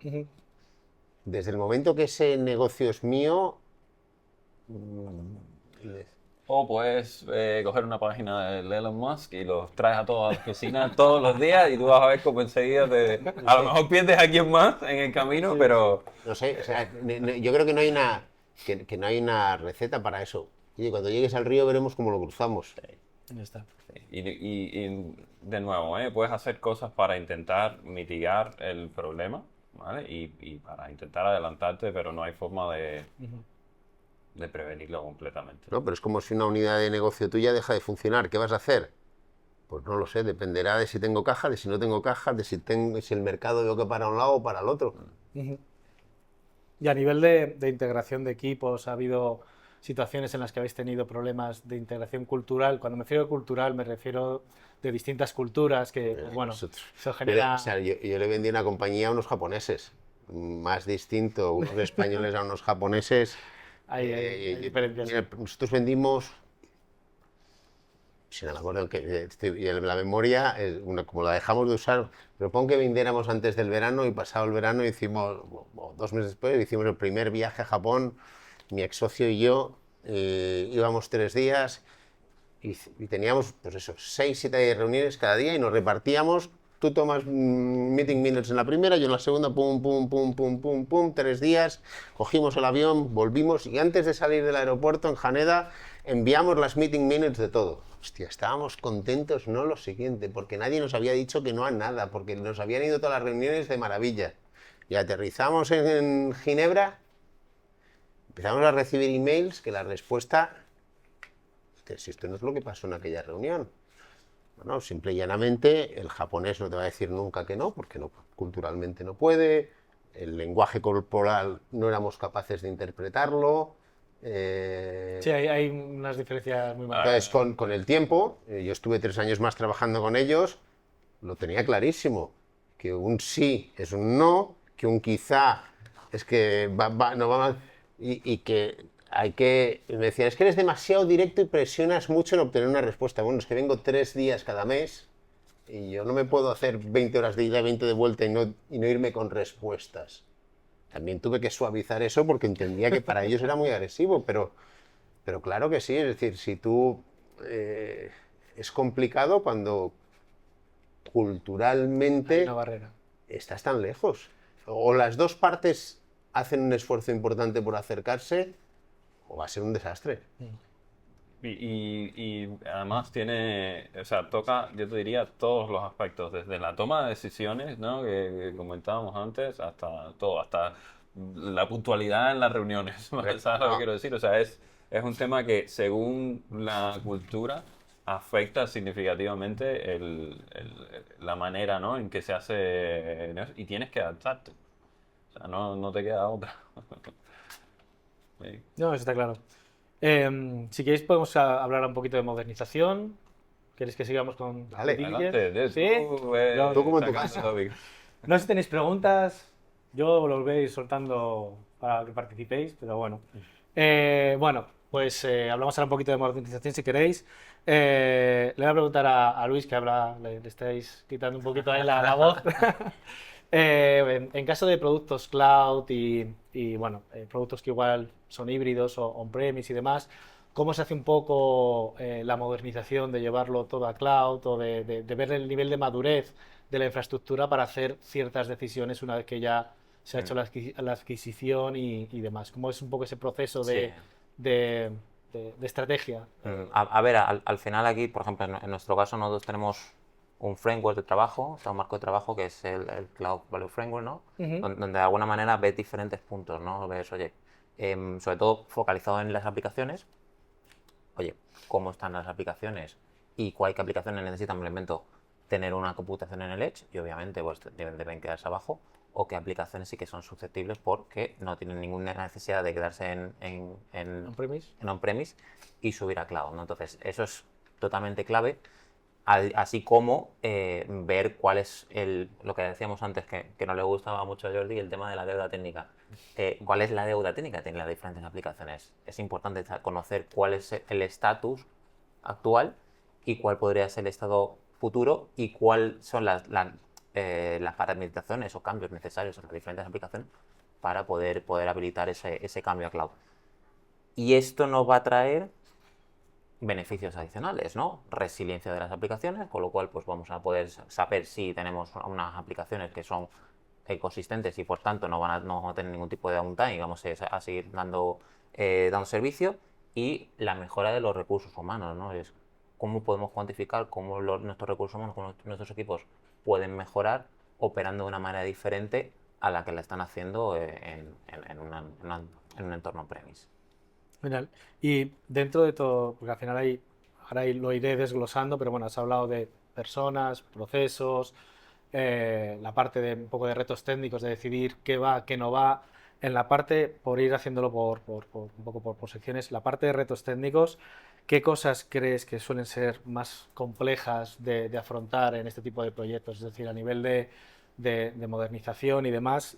Ujú. Desde el momento que ese negocio es mío, O puedes coger una página de Elon Musk y los traes a toda la oficina todos los días y tú vas a ver cómo enseguida a lo mejor pierdes a quien más en el camino, pero... no sé, o sea, yo creo que no hay que no hay una receta para eso. Oye, cuando llegues al río veremos cómo lo cruzamos. Ya está. Y de nuevo, puedes hacer cosas para intentar mitigar el problema, ¿vale? Y para intentar adelantarte, pero no hay forma de prevenirlo completamente. ¿No? Pero es como si una unidad de negocio tuya deja de funcionar. ¿Qué vas a hacer? Pues no lo sé, dependerá de si tengo caja, de si no tengo caja, de si el mercado veo que para un lado o para el otro. Ujú. Y a nivel de integración de equipos, ¿ha habido situaciones en las que habéis tenido problemas de integración cultural? Cuando me refiero a cultural, me refiero de distintas culturas que, pues bueno, eso genera... O sea, yo le vendí una compañía a unos japoneses, más distinto, unos españoles a unos japoneses. Hay diferencias. Mira, nosotros vendimos, si no me acuerdo, la memoria, como la dejamos de usar, pero pon que vendiéramos antes del verano y pasado el verano hicimos, o 2 meses después, hicimos el primer viaje a Japón, mi ex socio y yo, íbamos 3 días y teníamos, pues eso, 6, 7 reuniones cada día y nos repartíamos. Tú tomas meeting minutes en la primera, yo en la segunda, pum, pum, pum, pum, pum, pum, 3 días, cogimos el avión, volvimos y antes de salir del aeropuerto en Haneda enviamos las meeting minutes de todo. Hostia, estábamos contentos, no lo siguiente, porque nadie nos había dicho que no a nada, porque nos habían ido todas las reuniones de maravilla. Y aterrizamos en Ginebra, empezamos a recibir emails que la respuesta, si esto no es lo que pasó en aquella reunión. Bueno, simple y llanamente, el japonés no te va a decir nunca que no, porque no, culturalmente no puede, el lenguaje corporal no éramos capaces de interpretarlo. Sí, hay unas diferencias muy Entonces, marcadas. con el tiempo, yo estuve 3 años más trabajando con ellos, lo tenía clarísimo, que un sí es un no, que un quizá es que no va mal, y que hay que... Me decían, es que eres demasiado directo y presionas mucho en obtener una respuesta. Bueno, es que vengo 3 días cada mes y yo no me puedo hacer 20 horas de ida y 20 de vuelta y no irme con respuestas. También tuve que suavizar eso porque entendía que para ellos era muy agresivo, pero claro que sí, es decir, si tú... es complicado cuando Hay culturalmente una barrera. estás tan lejos. O las dos partes hacen un esfuerzo importante por acercarse, o va a ser un desastre. Y además tiene, o sea, toca, yo te diría, todos los aspectos, desde la toma de decisiones, ¿no? que comentábamos antes, hasta todo, hasta la puntualidad en las reuniones, ¿sabes lo que quiero decir? O sea, es un tema que según la cultura afecta significativamente la manera, ¿no? en que se hace, ¿no? Y tienes que adaptarte, o sea, no te queda otra. Sí. No, eso está claro. Si queréis podemos hablar un poquito de modernización. ¿Queréis que sigamos con Vale, due Adelante, diligence? ¿sí? Tú como en tu sacando casa. topic. No sé si tenéis preguntas, yo los voy a ir soltando para que participéis, pero bueno. Bueno, pues hablamos ahora un poquito de modernización si queréis. Le voy a preguntar a Luis, que habla, le estáis quitando un poquito ahí la voz. En caso de productos cloud y, bueno, productos que igual son híbridos o on-premise y demás, ¿cómo se hace un poco la modernización de llevarlo todo a cloud o de ver el nivel de madurez de la infraestructura para hacer ciertas decisiones una vez que ya se ha hecho la adquisición y demás? ¿Cómo es un poco ese proceso Sí. de estrategia? A ver, al final aquí, por ejemplo, en nuestro caso nosotros tenemos un framework de trabajo, o sea, un marco de trabajo que es el Cloud Value Framework, ¿no? Ujú. Donde de alguna manera ves diferentes puntos, ¿no? Ves, oye, sobre todo focalizado en las aplicaciones, oye, cómo están las aplicaciones y qué aplicaciones necesitan, por ejemplo, tener una computación en el Edge y obviamente pues deben quedarse abajo, o qué aplicaciones sí que son susceptibles porque no tienen ninguna necesidad de quedarse On-premise. en on-premise y subir a cloud, ¿no? Entonces, eso es totalmente clave, así como ver cuál es lo que decíamos antes, que no le gustaba mucho a Jordi, el tema de la deuda técnica. ¿Cuál es la deuda técnica que tienen las diferentes aplicaciones? Es importante conocer cuál es el estatus actual y cuál podría ser el estado futuro y cuáles son las parametrizaciones o cambios necesarios en las diferentes aplicaciones para poder habilitar ese cambio a cloud. Y esto nos va a traer beneficios adicionales, ¿no? Resiliencia de las aplicaciones, con lo cual pues vamos a poder saber si tenemos unas aplicaciones que son consistentes y por tanto no van a tener ningún tipo de downtime y vamos a seguir dando servicio. Y la mejora de los recursos humanos, ¿no? Es cómo podemos cuantificar cómo nuestros recursos humanos, cómo nuestros equipos pueden mejorar operando de una manera diferente a la que la están haciendo en un entorno premise. Genial. Y dentro de todo, porque al final ahora lo iré desglosando, pero bueno, has hablado de personas, procesos, la parte de un poco de retos técnicos, de decidir qué va, qué no va. En la parte, por ir haciéndolo un poco por secciones, la parte de retos técnicos, ¿qué cosas crees que suelen ser más complejas de afrontar en este tipo de proyectos? Es decir, a nivel de modernización y demás,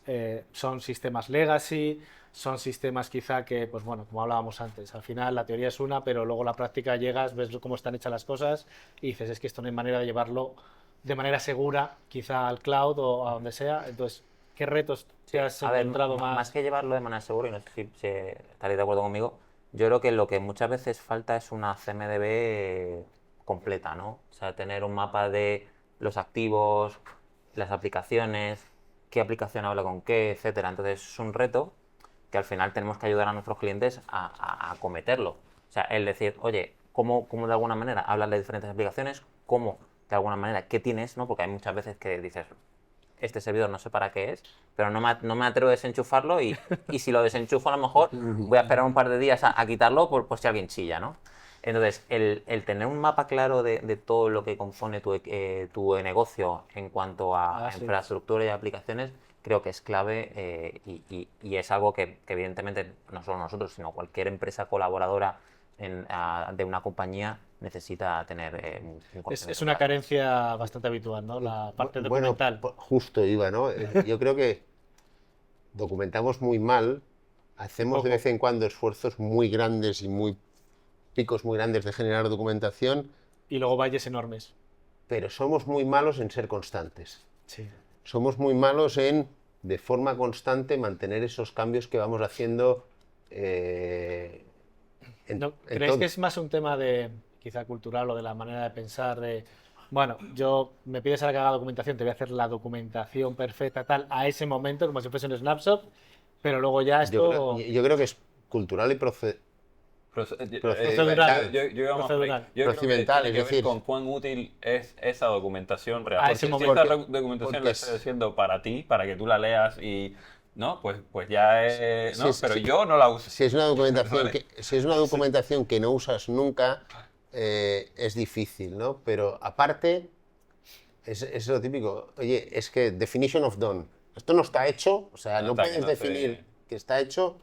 ¿son sistemas legacy? ¿Son sistemas quizá que, pues bueno, como hablábamos antes, al final la teoría es una, pero luego la práctica llegas, ves cómo están hechas las cosas y dices, es que esto no hay manera de llevarlo de manera segura, quizá al cloud o a donde sea? Entonces, ¿qué retos te has encontrado más que llevarlo de manera segura, y no sé si estaréis de acuerdo conmigo, yo creo que lo que muchas veces falta es una CMDB completa, ¿no? O sea, tener un mapa de los activos, las aplicaciones, qué aplicación habla con qué, etcétera. Entonces es un reto que al final tenemos que ayudar a nuestros clientes a acometerlo. O sea, el decir, oye, ¿cómo de alguna manera hablas de diferentes aplicaciones? ¿Cómo de alguna manera qué tienes? ¿No? Porque hay muchas veces que dices, este servidor no sé para qué es, pero no me atrevo a desenchufarlo y si lo desenchufo a lo mejor voy a esperar un par de días a quitarlo por si alguien chilla, ¿no? Entonces, el tener un mapa claro de todo lo que compone tu negocio en cuanto a infraestructura y aplicaciones, creo que es clave y es algo que evidentemente no solo nosotros, sino cualquier empresa colaboradora de una compañía necesita tener un es una carencia bastante habitual, ¿no? La parte documental. Bueno, justo iba, ¿no? Yo creo que documentamos muy mal, hacemos de vez en cuando esfuerzos muy grandes y picos muy grandes de generar documentación. Y luego valles enormes. Pero somos muy malos en ser constantes. Sí. Somos muy malos en, de forma constante, mantener esos cambios que vamos haciendo. ¿Crees que es más un tema de quizá cultural o de la manera de pensar de, bueno, me pides ahora que haga documentación, te voy a hacer la documentación perfecta tal a ese momento, como si fuese un snapshot, pero luego ya esto... Yo creo que es cultural y procedimental. Es decir, con cuán útil es esa documentación real. A ese momento. Si esta documentación la estoy haciendo para ti, para que tú la leas y... No, pues ya es... No, pero yo no la uso. Si es una documentación que no usas nunca, es difícil, ¿no? Pero aparte, es lo típico. Oye, es que definition of done. Esto no está hecho, o sea, no puedes definir que está hecho.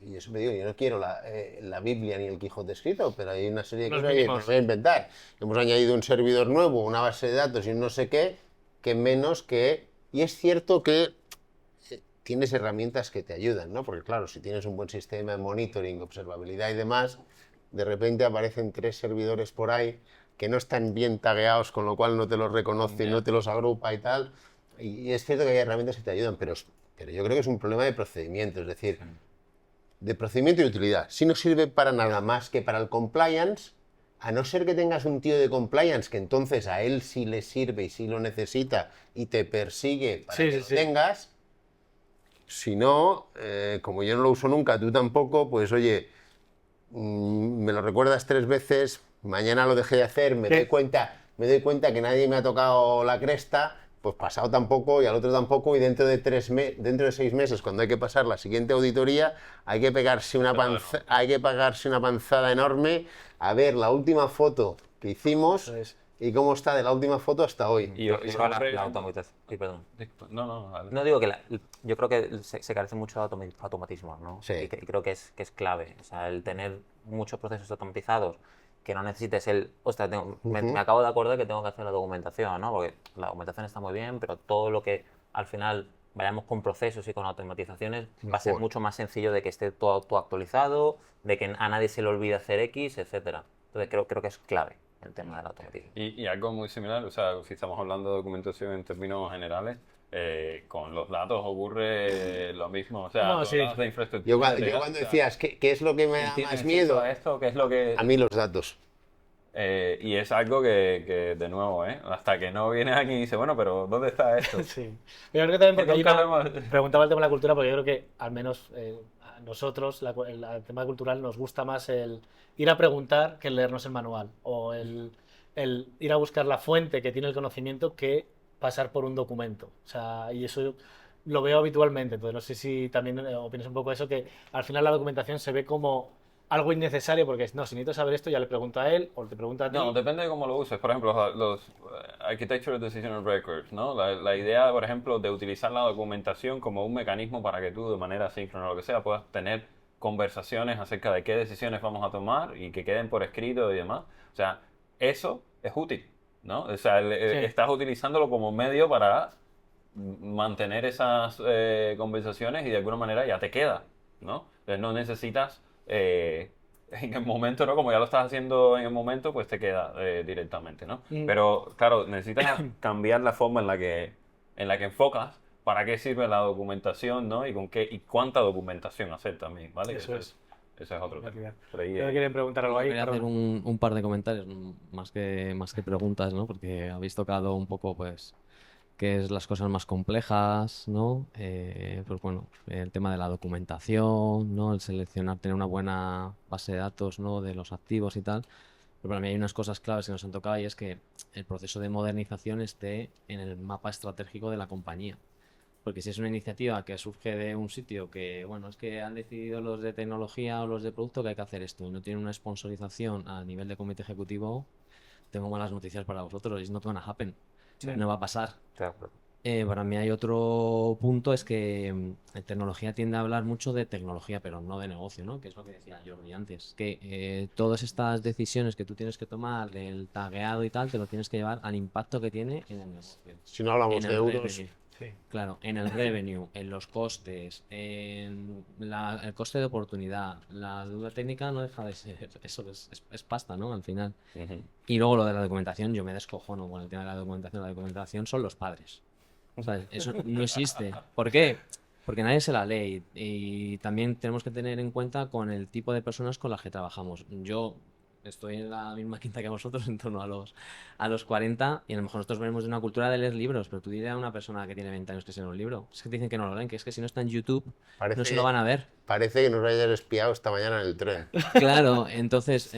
Y eso me digo, yo no quiero la Biblia ni el Quijote escrito, pero hay una serie de cosas que nos voy a inventar. Hemos añadido un servidor nuevo, una base de datos y un no sé qué, que menos que... Y es cierto que tienes herramientas que te ayudan, ¿no? Porque claro, si tienes un buen sistema de monitoring, observabilidad y demás, de repente aparecen 3 servidores por ahí que no están bien tagueados, con lo cual no te los reconoce, no te los agrupa y tal. Y es cierto que hay herramientas que te ayudan, pero yo creo que es un problema de procedimiento, es decir, de procedimiento y utilidad. Si no sirve para nada más que para el compliance, a no ser que tengas un tío de compliance que entonces a él sí le sirve y sí lo necesita y te persigue para que lo tengas. Si no, como yo no lo uso nunca, tú tampoco, pues oye, me lo recuerdas 3 veces, mañana lo dejé de hacer, me doy cuenta que nadie me ha tocado la cresta, pues pasado tampoco y al otro tampoco, y dentro de 6 meses, cuando hay que pasar la siguiente auditoría, hay que pegarse una panzada enorme a ver la última foto que hicimos y cómo está de la última foto hasta hoy. Y Yo os creo la reí- automatización. Perdón. No, vale. No digo que yo creo que se carece mucho de automatismo, ¿no? Sí. Y creo que es clave. O sea, el tener muchos procesos automatizados que no necesites ostras, me acabo de acordar que tengo que hacer la documentación, ¿no? Porque la documentación está muy bien, pero todo lo que al final vayamos con procesos y con automatizaciones va a ser Mejor. mucho más sencillo de que esté todo actualizado, de que a nadie se le olvide hacer X, etcétera. Entonces creo que es clave el tema de la automatización. Y algo muy similar, o sea, si estamos hablando de documentación en términos generales, con los datos ocurre lo mismo. O sea, No, los sí. datos de infraestructura. Yo de gas, cuando o sea, decías, ¿qué es lo que me da ¿tienes más acceso miedo? a esto? ¿Qué es lo que...? A mí los datos. Y es algo que, de nuevo, hasta que no viene aquí y dice, bueno, pero ¿dónde está esto? Sí. Yo creo que también porque hay Nunca una- lo hemos- preguntaba el tema de la cultura porque yo creo que al menos a nosotros el tema cultural nos gusta más el ir a preguntar que el leernos el manual o el ir a buscar la fuente que tiene el conocimiento que pasar por un documento. O sea, y eso lo veo habitualmente. Entonces no sé si también opinas un poco eso, que al final la documentación se ve como algo innecesario porque no, si necesito saber esto ya le pregunto a él o te pregunta a ti. No, depende de cómo lo uses. Por ejemplo, los Architecture Decision Records, ¿no? La idea, por ejemplo, de utilizar la documentación como un mecanismo para que tú, de manera síncrona o lo que sea, puedas tener conversaciones acerca de qué decisiones vamos a tomar y que queden por escrito y demás. O sea, eso es útil, ¿no? O sea, estás utilizándolo como medio para mantener esas conversaciones y de alguna manera ya te queda, ¿no? Entonces no necesitas en el momento, ¿no? Como ya lo estás haciendo en el momento, pues te queda directamente, ¿no? Pero claro, necesitas cambiar la forma en la que enfocas para qué sirve la documentación, ¿no? Y con qué y cuánta documentación hacer también, ¿vale? Eso es. Ese es otro tema. Creo Por ahí, que quieren preguntar algo ahí. Quería hacer Perdona. un par de comentarios, más que preguntas, ¿no? Porque habéis tocado un poco, pues, qué es las cosas más complejas, ¿no? Pues bueno, el tema de la documentación, ¿no? El seleccionar, tener una buena base de datos, ¿no? De los activos y tal. Pero para mí hay unas cosas claves que nos han tocado y es que el proceso de modernización esté en el mapa estratégico de la compañía. Porque si es una iniciativa que surge de un sitio que, bueno, es que han decidido los de tecnología o los de producto que hay que hacer esto y no tiene una sponsorización a nivel de comité ejecutivo, tengo malas noticias para vosotros. It's not gonna happen. No va a pasar. Estoy de acuerdo. Para mí hay otro punto, es que tecnología tiende a hablar mucho de tecnología, pero no de negocio, ¿no? Que es lo que decía Jordi antes, que todas estas decisiones que tú tienes que tomar, el tagueado y tal, te lo tienes que llevar al impacto que tiene en el negocio. Si no hablamos En de el euros, revenue. Sí. Claro, en el revenue, en los costes, en el coste de oportunidad, la duda técnica no deja de ser, eso es pasta, ¿no? Al final. Ujú. Y luego lo de la documentación, yo me descojono con el tema de la documentación son los padres. ¿Sabes? Eso no existe. ¿Por qué? Porque nadie se la lee y también tenemos que tener en cuenta con el tipo de personas con las que trabajamos. Yo estoy en la misma quinta que vosotros, en torno a los 40, y a lo mejor nosotros venimos de una cultura de leer libros, pero tú dile a una persona que tiene 20 años que se lee un libro. Es que te dicen que no lo leen, que es que si no está en YouTube no se lo van a ver. parece que nos hayan espiado esta mañana en el tren. Claro, entonces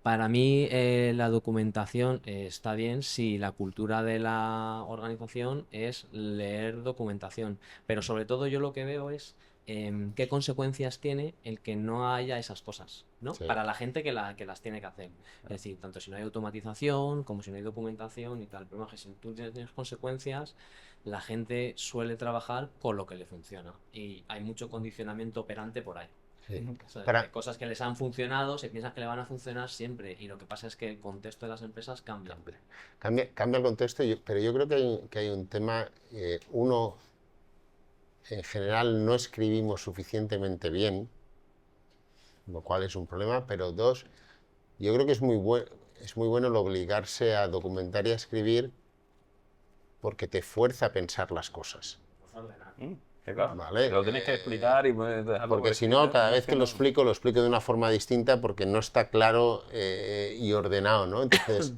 para mí la documentación está bien si la cultura de la organización es leer documentación, pero sobre todo yo lo que veo es qué consecuencias tiene el que no haya esas cosas, ¿no? Sí. Para la gente que las tiene que hacer. Es decir, tanto si no hay automatización como si no hay documentación y tal. Pero que si tú tienes consecuencias, la gente suele trabajar con lo que le funciona y hay mucho condicionamiento operante por ahí. Sí. O sea, Para- hay cosas que les han funcionado, se piensan que le van a funcionar siempre y lo que pasa es que el contexto de las empresas cambia. Cambia el contexto, pero yo creo que hay un tema, uno, en general no escribimos suficientemente bien, lo cual es un problema, pero dos, yo creo que es muy bueno el obligarse a documentar y a escribir porque te fuerza a pensar las cosas. Que claro, Vale. lo tienes que explicar y pues, dejarlo Porque por si escrito, no, cada vez que no- lo explico de una forma distinta porque no está claro y ordenado, ¿no? Entonces,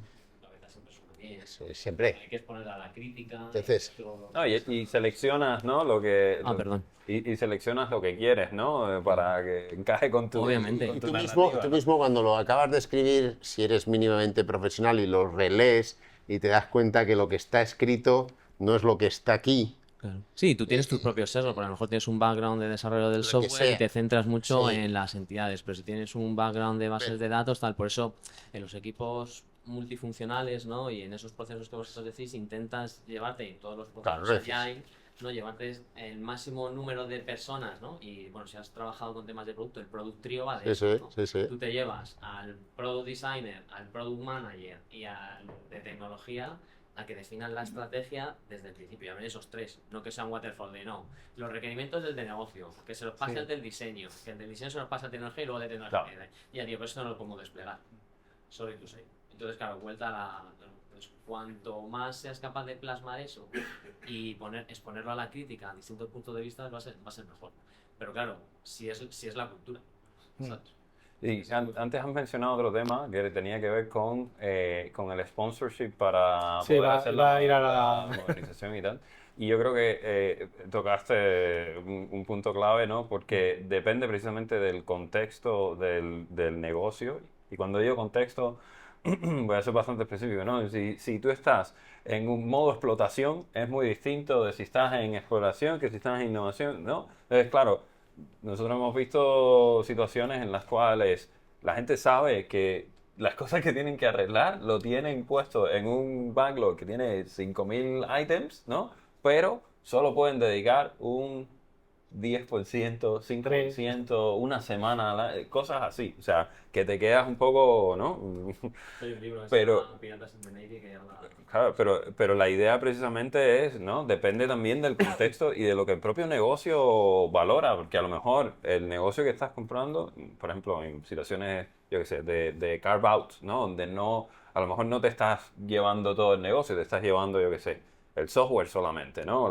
siempre. Hay que exponer a la crítica. Entonces, No, y seleccionas, ¿no? Lo que, Perdón. y seleccionas lo que quieres, ¿no? Para que encaje con tu, Obviamente. con Y tu tú narrativa, mismo cuando lo acabas de escribir, si eres mínimamente profesional y lo relees y te das cuenta que lo que está escrito no es lo que está aquí. Claro. Sí, tú tienes tus propios sesgos, porque a lo mejor tienes un background de desarrollo del que software y sea. te centras mucho Sí. en las entidades, pero si tienes un background de bases de datos, tal, por eso en los equipos multifuncionales, ¿no? Y en esos procesos que vosotros decís, intentas llevarte en todos los Claro, procesos agile, ¿no? Llevarte el máximo número de personas, ¿no? Y bueno, si has trabajado con temas de producto, el Product Trio va de eso, ¿no? sí. Tú te llevas al Product Designer, al Product Manager y al de tecnología a que definan la estrategia desde el principio. Ya ven esos tres, no que sean waterfall de no. Los requerimientos del de negocio, que se los pase Sí. al del diseño, que el del diseño se los pasa a tecnología y luego de tecnología. Claro. Ya, tío, pero esto no lo podemos desplegar. Solo y tú sé. Entonces, claro, vuelta a la... Pues, cuanto más seas capaz de plasmar eso y exponerlo a la crítica a distintos puntos de vista, va a ser mejor. Pero claro, si es la cultura. ¿Sabes? Y antes has mencionado otro tema que tenía que ver con el sponsorship para Sí, poder va hacer a ir a la la... modernización y tal. Y yo creo que tocaste un punto clave, ¿no? Porque depende precisamente del contexto del negocio. Y cuando digo contexto, voy a ser bastante específico, ¿no? Si tú estás en un modo explotación, es muy distinto de si estás en exploración que si estás en innovación, ¿no? Entonces, claro, nosotros hemos visto situaciones en las cuales la gente sabe que las cosas que tienen que arreglar lo tienen puesto en un backlog que tiene 5.000 items, ¿no? Pero solo pueden dedicar un 10%, 5%, una semana, cosas así. O sea, que te quedas un poco, ¿no? Hay un libro que Pero- se llama Piratas in the Navy que habla... Claro, pero la idea precisamente es, ¿no? Depende también del contexto y de lo que el propio negocio valora, porque a lo mejor el negocio que estás comprando, por ejemplo, en situaciones, yo qué sé, de carve out, ¿no? Donde no, a lo mejor no te estás llevando todo el negocio, te estás llevando, yo qué sé, el software solamente, ¿no?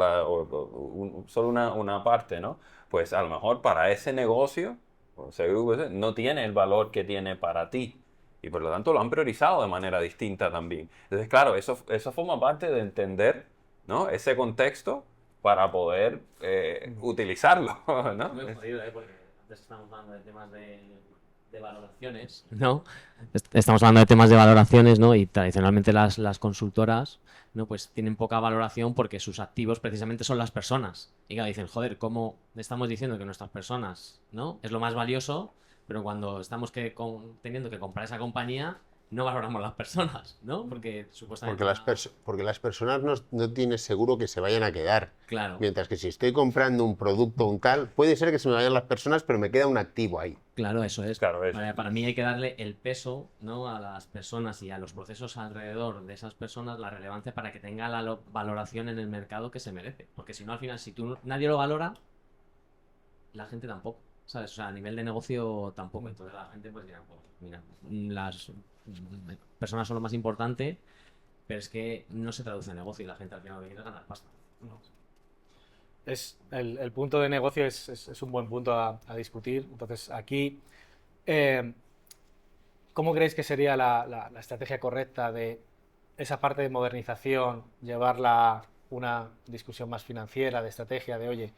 Solo una parte, ¿no? Pues a lo mejor para ese negocio, o ese grupo, no tiene el valor que tiene para ti. Y por lo tanto lo han priorizado de manera distinta también. Entonces, claro, eso forma parte de entender, ¿no? Ese contexto para poder utilizarlo, ¿no? Muy jodido, porque antes estamos hablando de temas de valoraciones, ¿no? Estamos hablando de temas de valoraciones, ¿no? Y tradicionalmente las consultoras, ¿no? Pues tienen poca valoración porque sus activos precisamente son las personas. Y claro, dicen, joder, ¿cómo estamos diciendo que nuestras personas, ¿no? Es lo más valioso, pero cuando estamos teniendo que comprar esa compañía, no valoramos las personas, ¿no? Porque supuestamente... Porque las personas no tienes seguro que se vayan a quedar. Claro. Mientras que si estoy comprando un producto, un tal, puede ser que se me vayan las personas, pero me queda un activo ahí. Claro, eso es. Claro, eso. Para mí hay que darle el peso, ¿no? A las personas y a los procesos alrededor de esas personas, la relevancia para que tenga la valoración en el mercado que se merece. Porque si no, al final, si nadie lo valora, la gente tampoco, ¿sabes? O sea, a nivel de negocio tampoco. Entonces la gente pues dirá, pues, mira, las personas son lo más importante, pero es que no se traduce en negocio y la gente al final lo que quiere es ganar pasta. El punto de negocio es un buen punto a discutir. Entonces, aquí, ¿cómo creéis que sería la estrategia correcta de esa parte de modernización, llevarla a una discusión más financiera, de estrategia, de oye,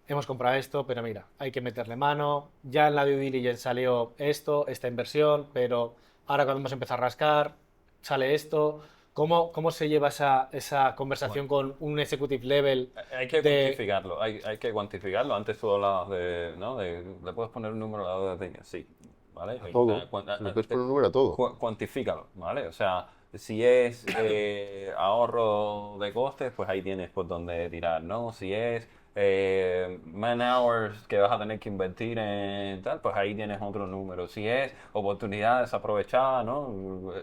hemos comprado esto, pero mira, hay que meterle mano, ya en la due diligence salió esta inversión, pero ahora cuando hemos empezado a rascar, sale esto? ¿Cómo se lleva esa conversación con un executive level? Hay que cuantificarlo, hay que cuantificarlo. Antes tú hablabas ¿no? ¿Le puedes poner un número a la deuda? Sí, ¿vale? Todo. Le puedes poner un número a todo. Cuantifícalo, ¿vale? O sea, si es ahorro de costes, pues ahí tienes por dónde tirar, ¿no? Si es man hours que vas a tener que invertir en tal, pues ahí tienes otro número. Si es oportunidad desaprovechada, ¿no?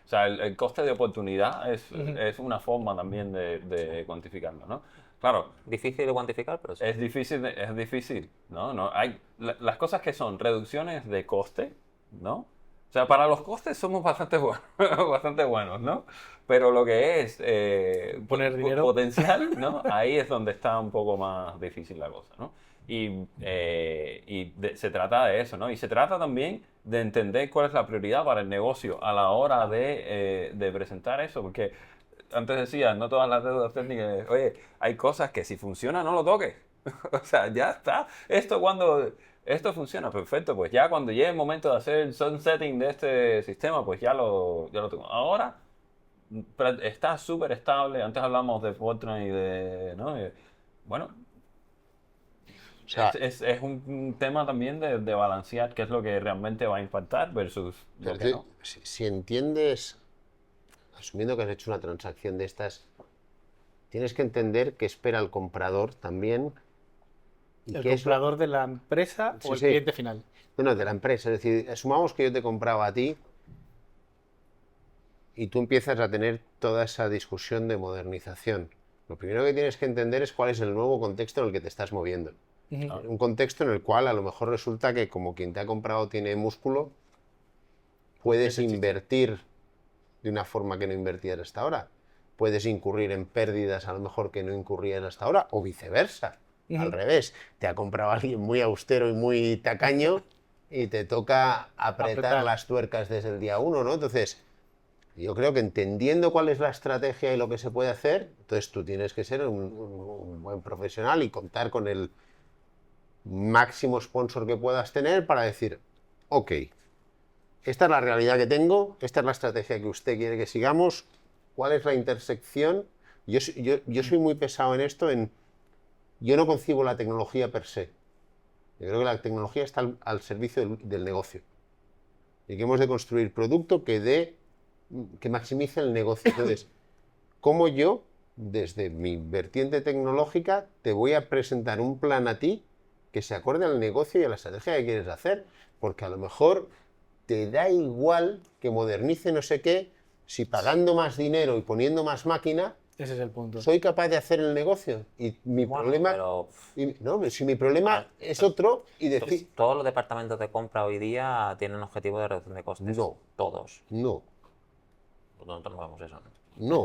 O sea, el coste de oportunidad es una forma también de cuantificarlo, ¿no? Claro, Difícil de cuantificar, pero sí. es difícil, ¿no? Las cosas que son reducciones de coste, ¿no? O sea, para los costes somos bastante buenos, ¿no? Pero lo que es Poner dinero. potencial, ¿no? Ahí es donde está un poco más difícil la cosa, ¿no? Se trata de eso, ¿no? Y se trata también de entender cuál es la prioridad para el negocio a la hora de presentar eso, porque antes decía, no todas las deudas técnicas, oye, hay cosas que si funciona no lo toques. O sea, ya está. Esto funciona, perfecto, pues ya cuando llegue el momento de hacer el sunsetting de este sistema, pues ya lo tengo. Ahora está súper estable. Antes hablamos de Fortran y ¿no? Bueno, O sea, es un tema también de balancear qué es lo que realmente va a impactar versus lo que no. si entiendes asumiendo que has hecho una transacción de estas, tienes que entender qué espera el comprador también. Y ¿El qué es lo- comprador de la empresa Sí, o el sí. cliente final? No, de la empresa. Es decir, asumamos que yo te compraba a ti y tú empiezas a tener toda esa discusión de modernización. Lo primero que tienes que entender es cuál es el nuevo contexto en el que te estás moviendo. Un contexto en el cual a lo mejor resulta que como quien te ha comprado tiene músculo, puedes invertir de una forma que no invertías hasta ahora. Puedes incurrir en pérdidas a lo mejor que no incurrías hasta ahora, o viceversa. Al revés, te ha comprado alguien muy austero y muy tacaño y te toca apretar las tuercas desde el día uno, ¿no? Entonces, yo creo que entendiendo cuál es la estrategia y lo que se puede hacer, entonces tú tienes que ser un buen profesional y contar con el máximo sponsor que puedas tener para decir, ok, esta es la realidad que tengo, esta es la estrategia que usted quiere que sigamos, ¿cuál es la intersección? Yo soy muy pesado en esto, yo no concibo la tecnología per se. Yo creo que la tecnología está al servicio del negocio. Y que hemos de construir producto que maximice el negocio. Entonces, ¿cómo yo, desde mi vertiente tecnológica, te voy a presentar un plan a ti que se acorde al negocio y a la estrategia que quieres hacer? Porque a lo mejor te da igual que modernice no sé qué, si pagando más dinero y poniendo más máquina, Ese es el punto. soy capaz de hacer el negocio. Y mi problema... Pero no, si mi problema es otro y decir... todos los departamentos de compra hoy día tienen un objetivo de reducción de costes. No. Todos. No, Nosotros no vemos eso, ¿no? no.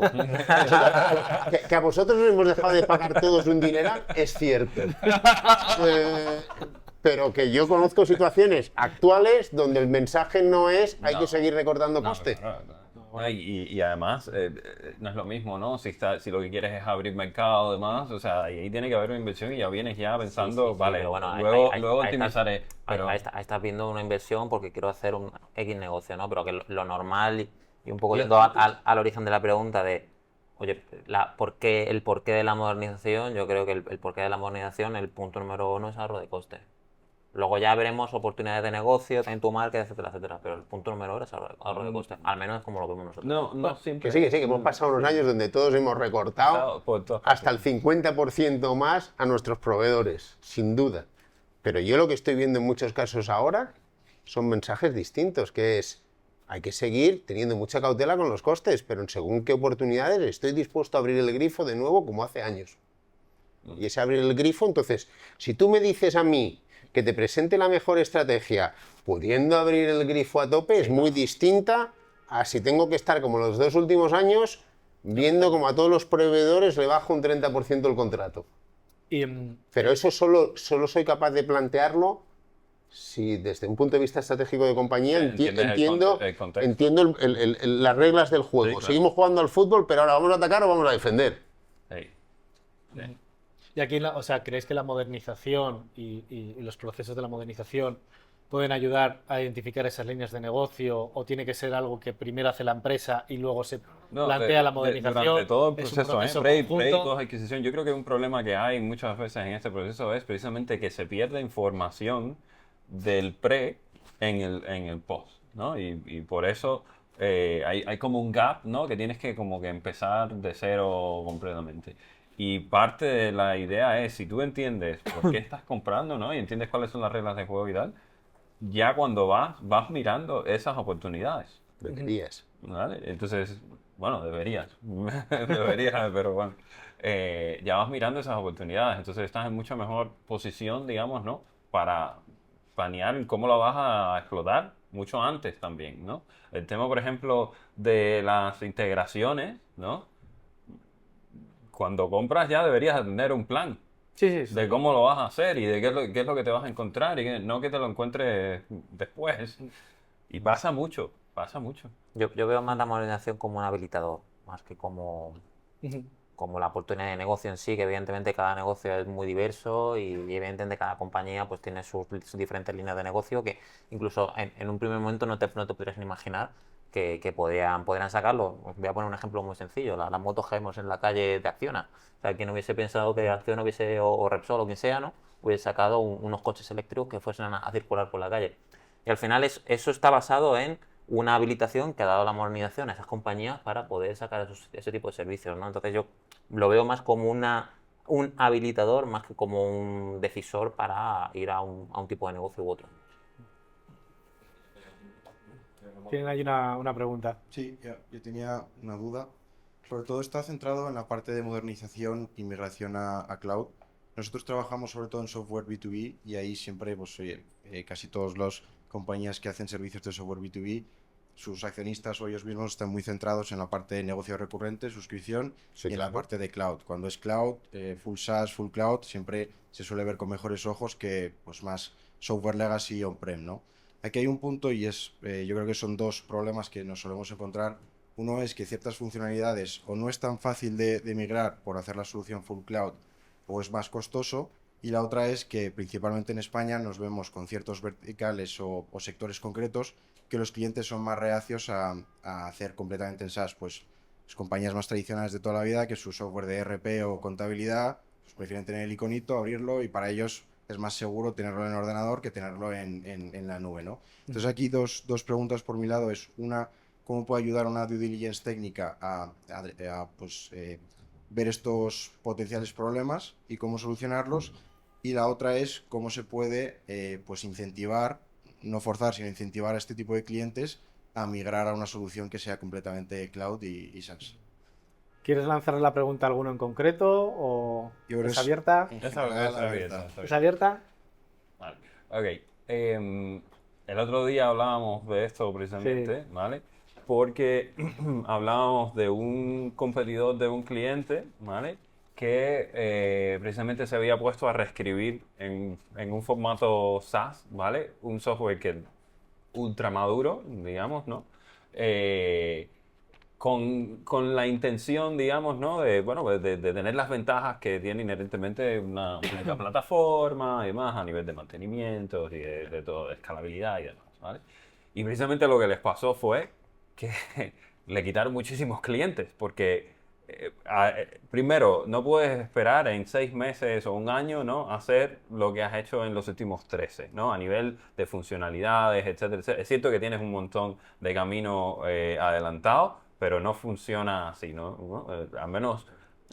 Que a vosotros os hemos dejado de pagar todos un dineral, es cierto. Pero que yo conozco situaciones actuales donde el mensaje no es hay que seguir recortando coste. Claro. Y además, no es lo mismo, ¿no? Si lo que quieres es abrir mercado, demás, o sea, ahí tiene que haber una inversión y ya vienes ya pensando, Sí, vale, pero bueno, luego ahí optimizaré. ahí estás viendo una inversión porque quiero hacer un X negocio, ¿no? Pero que lo normal y un poco yendo al origen de la pregunta de, oye, el porqué de la modernización, yo creo que el porqué de la modernización, el punto número uno es ahorro de costes. Luego ya veremos oportunidades de negocio, también tu marca, etcétera, etcétera. Pero el punto número uno es ahorro de costes. Al menos es como lo vemos nosotros. No siempre. Que sí, que hemos pasado unos años donde todos hemos recortado hasta el 50% más a nuestros proveedores, sin duda. Pero yo lo que estoy viendo en muchos casos ahora son mensajes distintos, que es, hay que seguir teniendo mucha cautela con los costes, pero en según qué oportunidades estoy dispuesto a abrir el grifo de nuevo como hace años. Y ese abrir el grifo, entonces, si tú me dices a mí que te presente la mejor estrategia pudiendo abrir el grifo a tope, es muy distinta a si tengo que estar como los 2 últimos años viendo como a todos los proveedores le bajo un 30% el contrato. Pero eso solo soy capaz de plantearlo si desde un punto de vista estratégico de compañía entiendo las reglas del juego. Sí, claro. Seguimos jugando al fútbol, pero ahora vamos a atacar o vamos a defender. Sí. Y aquí, o sea, ¿creéis que la modernización y los procesos de la modernización pueden ayudar a identificar esas líneas de negocio o tiene que ser algo que primero hace la empresa y luego se plantea la modernización? Durante todo el ¿Es un proceso, proceso conjunto? post adquisición, yo creo que un problema que hay muchas veces en este proceso es precisamente que se pierde información del pre en el post, ¿no? Y por eso hay como un gap, ¿no? Que tienes que como que empezar de cero completamente. Y parte de la idea es, si tú entiendes por qué estás comprando, ¿no? Y entiendes cuáles son las reglas de juego y tal, ya cuando vas mirando esas oportunidades. Deberías. ¿Vale? Entonces, bueno, deberías, pero bueno, ya vas mirando esas oportunidades, entonces estás en mucha mejor posición, digamos, ¿no? Para planear cómo lo vas a explotar mucho antes también, ¿no? El tema, por ejemplo, de las integraciones, ¿no? Cuando compras ya deberías tener un plan Sí. de cómo lo vas a hacer y de qué es lo que te vas a encontrar y no que te lo encuentres después. Y pasa mucho. Yo veo más la modernización como un habilitador, más que como la oportunidad de negocio en sí, que evidentemente cada negocio es muy diverso y evidentemente cada compañía pues tiene sus diferentes líneas de negocio que incluso en un primer momento no te podrías ni imaginar que podrían sacarlo. Voy a poner un ejemplo muy sencillo, las motos que vemos en la calle de Acciona. O sea, quien hubiese pensado que Acciona o Repsol o quien sea, ¿no? Hubiese sacado unos coches eléctricos que fuesen a circular por la calle. Y al final eso está basado en una habilitación que ha dado la modernización a esas compañías para poder sacar ese tipo de servicios, ¿no? Entonces yo lo veo más como un habilitador más que como un decisor para ir a un tipo de negocio u otro. Tienen ahí una pregunta. Sí, yo tenía una duda. Sobre todo está centrado en la parte de modernización y migración a cloud. Nosotros trabajamos sobre todo en software B2B y ahí siempre, pues, oye, casi todas las compañías que hacen servicios de software B2B, sus accionistas o ellos mismos están muy centrados en la parte de negocio recurrente, suscripción Sí, y en la claro. parte de cloud. Cuando es cloud, full SaaS, full cloud, siempre se suele ver con mejores ojos que pues más software legacy on-prem, ¿no? Aquí hay un punto y es, yo creo que son dos problemas que nos solemos encontrar. Uno es que ciertas funcionalidades o no es tan fácil de migrar por hacer la solución full cloud o es más costoso. Y la otra es que principalmente en España nos vemos con ciertos verticales o sectores concretos que los clientes son más reacios a hacer completamente en SaaS. Pues las compañías más tradicionales de toda la vida que su software de ERP o contabilidad pues prefieren tener el iconito, abrirlo y para ellos es más seguro tenerlo en el ordenador que tenerlo en la nube, ¿no? Entonces aquí dos preguntas por mi lado. Es una, ¿cómo puede ayudar una due diligence técnica a ver estos potenciales problemas y cómo solucionarlos? Y la otra es cómo se puede pues incentivar, no forzar, sino incentivar a este tipo de clientes a migrar a una solución que sea completamente cloud y SaaS. ¿Quieres lanzarle la pregunta a alguno en concreto o Yo creo es es- abierta? en Esa general, es abierta. ¿Es abierta? Vale. Ok. El otro día hablábamos de esto precisamente, ¿vale? Porque hablábamos de un competidor de un cliente, ¿vale? Que precisamente se había puesto a reescribir en un formato SaaS, ¿vale? Un software que ultra maduro, digamos, ¿no? Con la intención, digamos, ¿no? De, bueno, de tener las ventajas que tiene inherentemente una única plataforma y demás a nivel de mantenimiento y de todo, de escalabilidad y demás, ¿vale? Y precisamente lo que les pasó fue que le quitaron muchísimos clientes porque, primero, no puedes esperar en 6 meses o un año, ¿no? Hacer lo que has hecho en los últimos 13, ¿no? A nivel de funcionalidades, etcétera, etcétera. Es cierto que tienes un montón de camino adelantado, pero no funciona así, ¿no? Al menos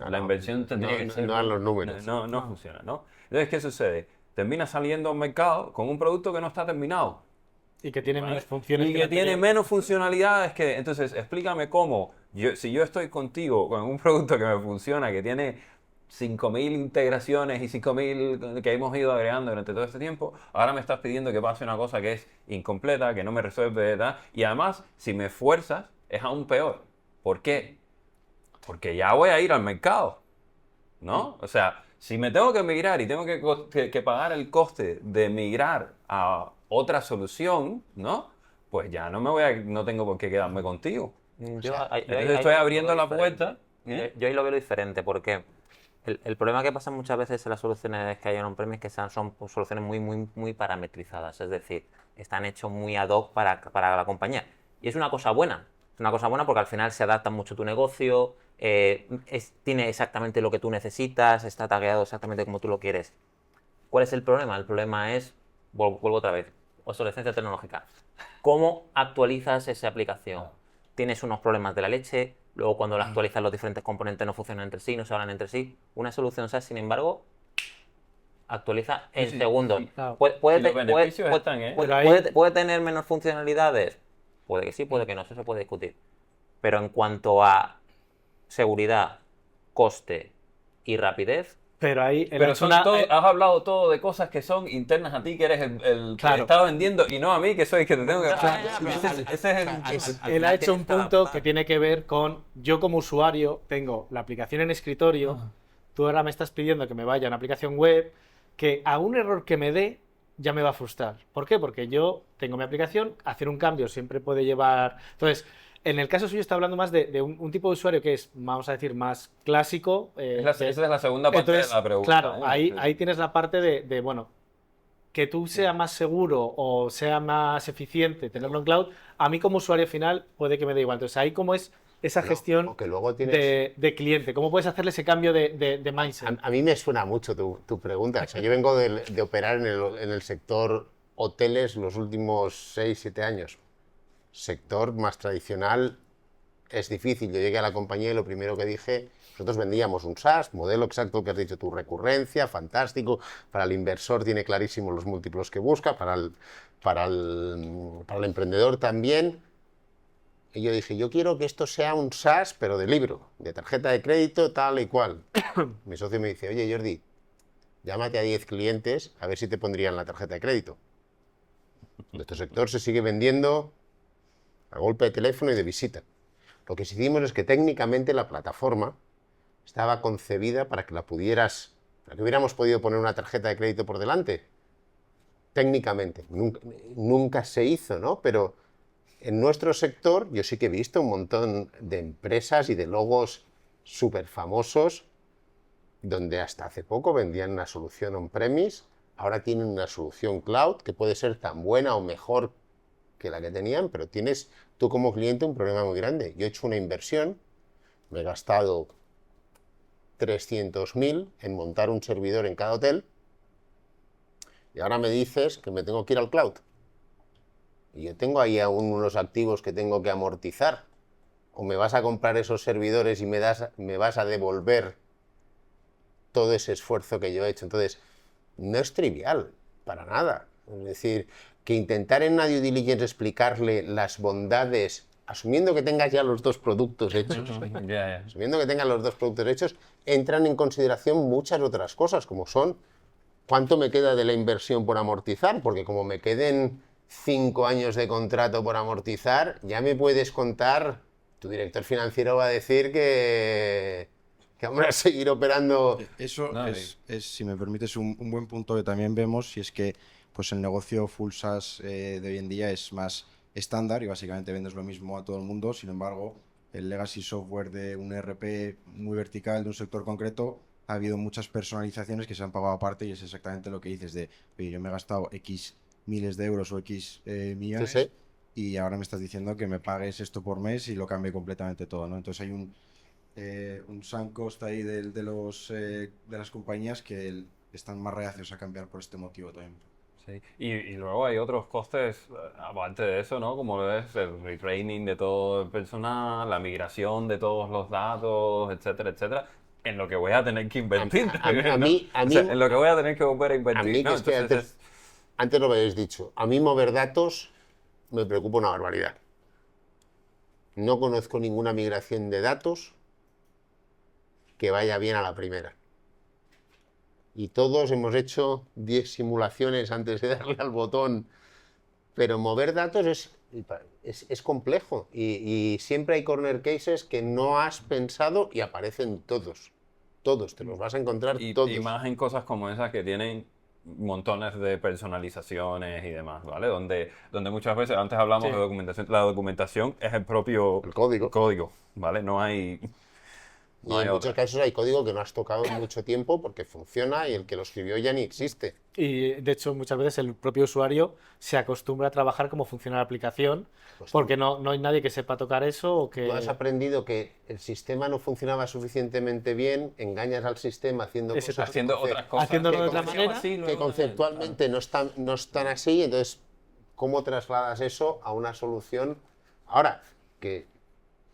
la inversión tendría que ser... No dan los números. No funciona, ¿no? Entonces, ¿qué sucede? Termina saliendo al mercado con un producto que no está terminado. Y que tiene ¿Vale? menos funciones. Y que que la tiene anterior. menos funcionalidades que... Entonces, explícame cómo, si yo estoy contigo con un producto que me funciona, que tiene 5.000 integraciones y 5.000 que hemos ido agregando durante todo este tiempo, ahora me estás pidiendo que pase una cosa que es incompleta, que no me resuelve, ¿verdad? Y además, si me fuerzas, es aún peor. ¿Por qué? Porque ya voy a ir al mercado, ¿no? O sea, si me tengo que migrar y tengo que pagar el coste de migrar a otra solución, ¿no? Pues ya no tengo por qué quedarme contigo. Entonces estoy abriendo la puerta. Yo ahí lo veo diferente porque el problema que pasa muchas veces en las soluciones que hay en on-premise es que son soluciones muy parametrizadas, es decir, están hechos muy ad hoc para la compañía. Y es una cosa buena. Es una cosa buena porque al final se adapta mucho a tu negocio, tiene exactamente lo que tú necesitas, está tagueado exactamente como tú lo quieres. ¿Cuál es el problema? El problema es, vuelvo otra vez, obsolescencia tecnológica. ¿Cómo actualizas esa aplicación? Tienes unos problemas de la leche, luego cuando la actualizas los diferentes componentes no funcionan entre sí, no se hablan entre sí. Una solución SaaS, sin embargo, actualiza en Sí, segundos. sí. Claro. ¿Puede, Y los beneficios están, ¿eh? Pero ahí- puede tener menos funcionalidades? Puede que sí, puede que no, eso se puede discutir. Pero en cuanto a seguridad, coste y rapidez, Pero ahí Pero son has hablado todo de cosas que son internas a ti, que eres el Claro. que está vendiendo, y no a mí, que soy el que te tengo que... Ese es el... él ha hecho un punto que tiene que ver con yo como usuario tengo la aplicación en escritorio, tú ahora me estás pidiendo que me vaya a una aplicación web, que a un error que me dé ya me va a frustrar. ¿Por qué? Porque yo tengo mi aplicación, hacer un cambio siempre puede llevar... Entonces, en el caso suyo está hablando más de un tipo de usuario que es, vamos a decir, más clásico. Esa es la segunda parte Entonces, de la pregunta. claro, ¿eh? ahí tienes la parte de, bueno, que tú sea más seguro o sea más eficiente tenerlo en cloud, a mí como usuario final puede que me dé igual. Entonces, ahí cómo es esa gestión o que luego tienes... de cliente, cómo puedes hacerle ese cambio de mindset. A mí me suena mucho tu pregunta. O sea, yo vengo de operar en el sector hoteles los últimos 6, 7 años. O sector más tradicional es difícil. Yo llegué a la compañía y lo primero que dije, nosotros vendíamos un SaaS, modelo exacto que has dicho tú, recurrencia, fantástico, para el inversor tiene clarísimo los múltiplos que busca, para el emprendedor también. Y yo dije, yo quiero que esto sea un SaaS, pero de libro, de tarjeta de crédito, tal y cual. Mi socio me dice, oye Jordi, llámate a 10 clientes a ver si te pondrían la tarjeta de crédito. Nuestro sector se sigue vendiendo a golpe de teléfono y de visita. Lo que hicimos es que técnicamente la plataforma estaba concebida para que para que hubiéramos podido poner una tarjeta de crédito por delante. Técnicamente, nunca se hizo, ¿no? Pero en nuestro sector yo sí que he visto un montón de empresas y de logos súper famosos donde hasta hace poco vendían una solución on-premise, ahora tienen una solución cloud que puede ser tan buena o mejor que la que tenían, pero tienes tú como cliente un problema muy grande. Yo he hecho una inversión, me he gastado 300.000 en montar un servidor en cada hotel y ahora me dices que me tengo que ir al cloud. Y yo tengo ahí aún unos activos que tengo que amortizar. O me vas a comprar esos servidores y me vas a devolver todo ese esfuerzo que yo he hecho. Entonces, no es trivial, para nada. Es decir, que intentar en una due diligence explicarle las bondades, asumiendo que tengas ya los dos productos hechos, asumiendo que tengas los dos productos hechos, entran en consideración muchas otras cosas, como son cuánto me queda de la inversión por amortizar, porque como me queden 5 años de contrato por amortizar, ya me puedes contar, tu director financiero va a decir que vamos a seguir operando. Eso es, si me permites, un buen punto que también vemos, si es que pues el negocio full SaaS de hoy en día es más estándar y básicamente vendes lo mismo a todo el mundo. Sin embargo, el legacy software de un ERP muy vertical de un sector concreto, ha habido muchas personalizaciones que se han pagado aparte y es exactamente lo que dices de, oye, yo me he gastado X miles de euros o X millones Sí, sí. y ahora me estás diciendo que me pagues esto por mes y lo cambie completamente todo, ¿no? Entonces hay un sunk cost ahí de las compañías que están más reacios a cambiar por este motivo también. Sí. Y luego hay otros costes, aparte de eso, ¿no? Como lo es el retraining de todo el personal, la migración de todos los datos, etcétera, etcétera, en lo que voy a tener que invertir. A ¿no? mí- O sea, en lo que voy a tener que volver a invertir. A mí, ¿no? que es que Entonces, antes lo habéis dicho, a mí mover datos me preocupa una barbaridad. No conozco ninguna migración de datos que vaya bien a la primera. Y todos hemos hecho 10 simulaciones antes de darle al botón, pero mover datos es complejo y siempre hay corner cases que no has pensado y aparecen todos. Todos, te los vas a encontrar todos. y más en cosas como esas que tienen montones de personalizaciones y demás, ¿vale? Donde muchas veces, antes hablamos de documentación, la documentación es el propio El código. código, ¿vale? No hay Y en muchos casos hay código que no has tocado en mucho tiempo porque funciona y el que lo escribió ya ni existe. Y de hecho, muchas veces el propio usuario se acostumbra a trabajar como funciona la aplicación, Pues porque no hay nadie que sepa tocar eso o que... Tú has aprendido que el sistema no funcionaba suficientemente bien, engañas al sistema haciendo Ese cosas haciendo otras cosas. Haciéndolo de que otra manera, que conceptualmente no están así, entonces, ¿cómo trasladas eso a una solución? Ahora, que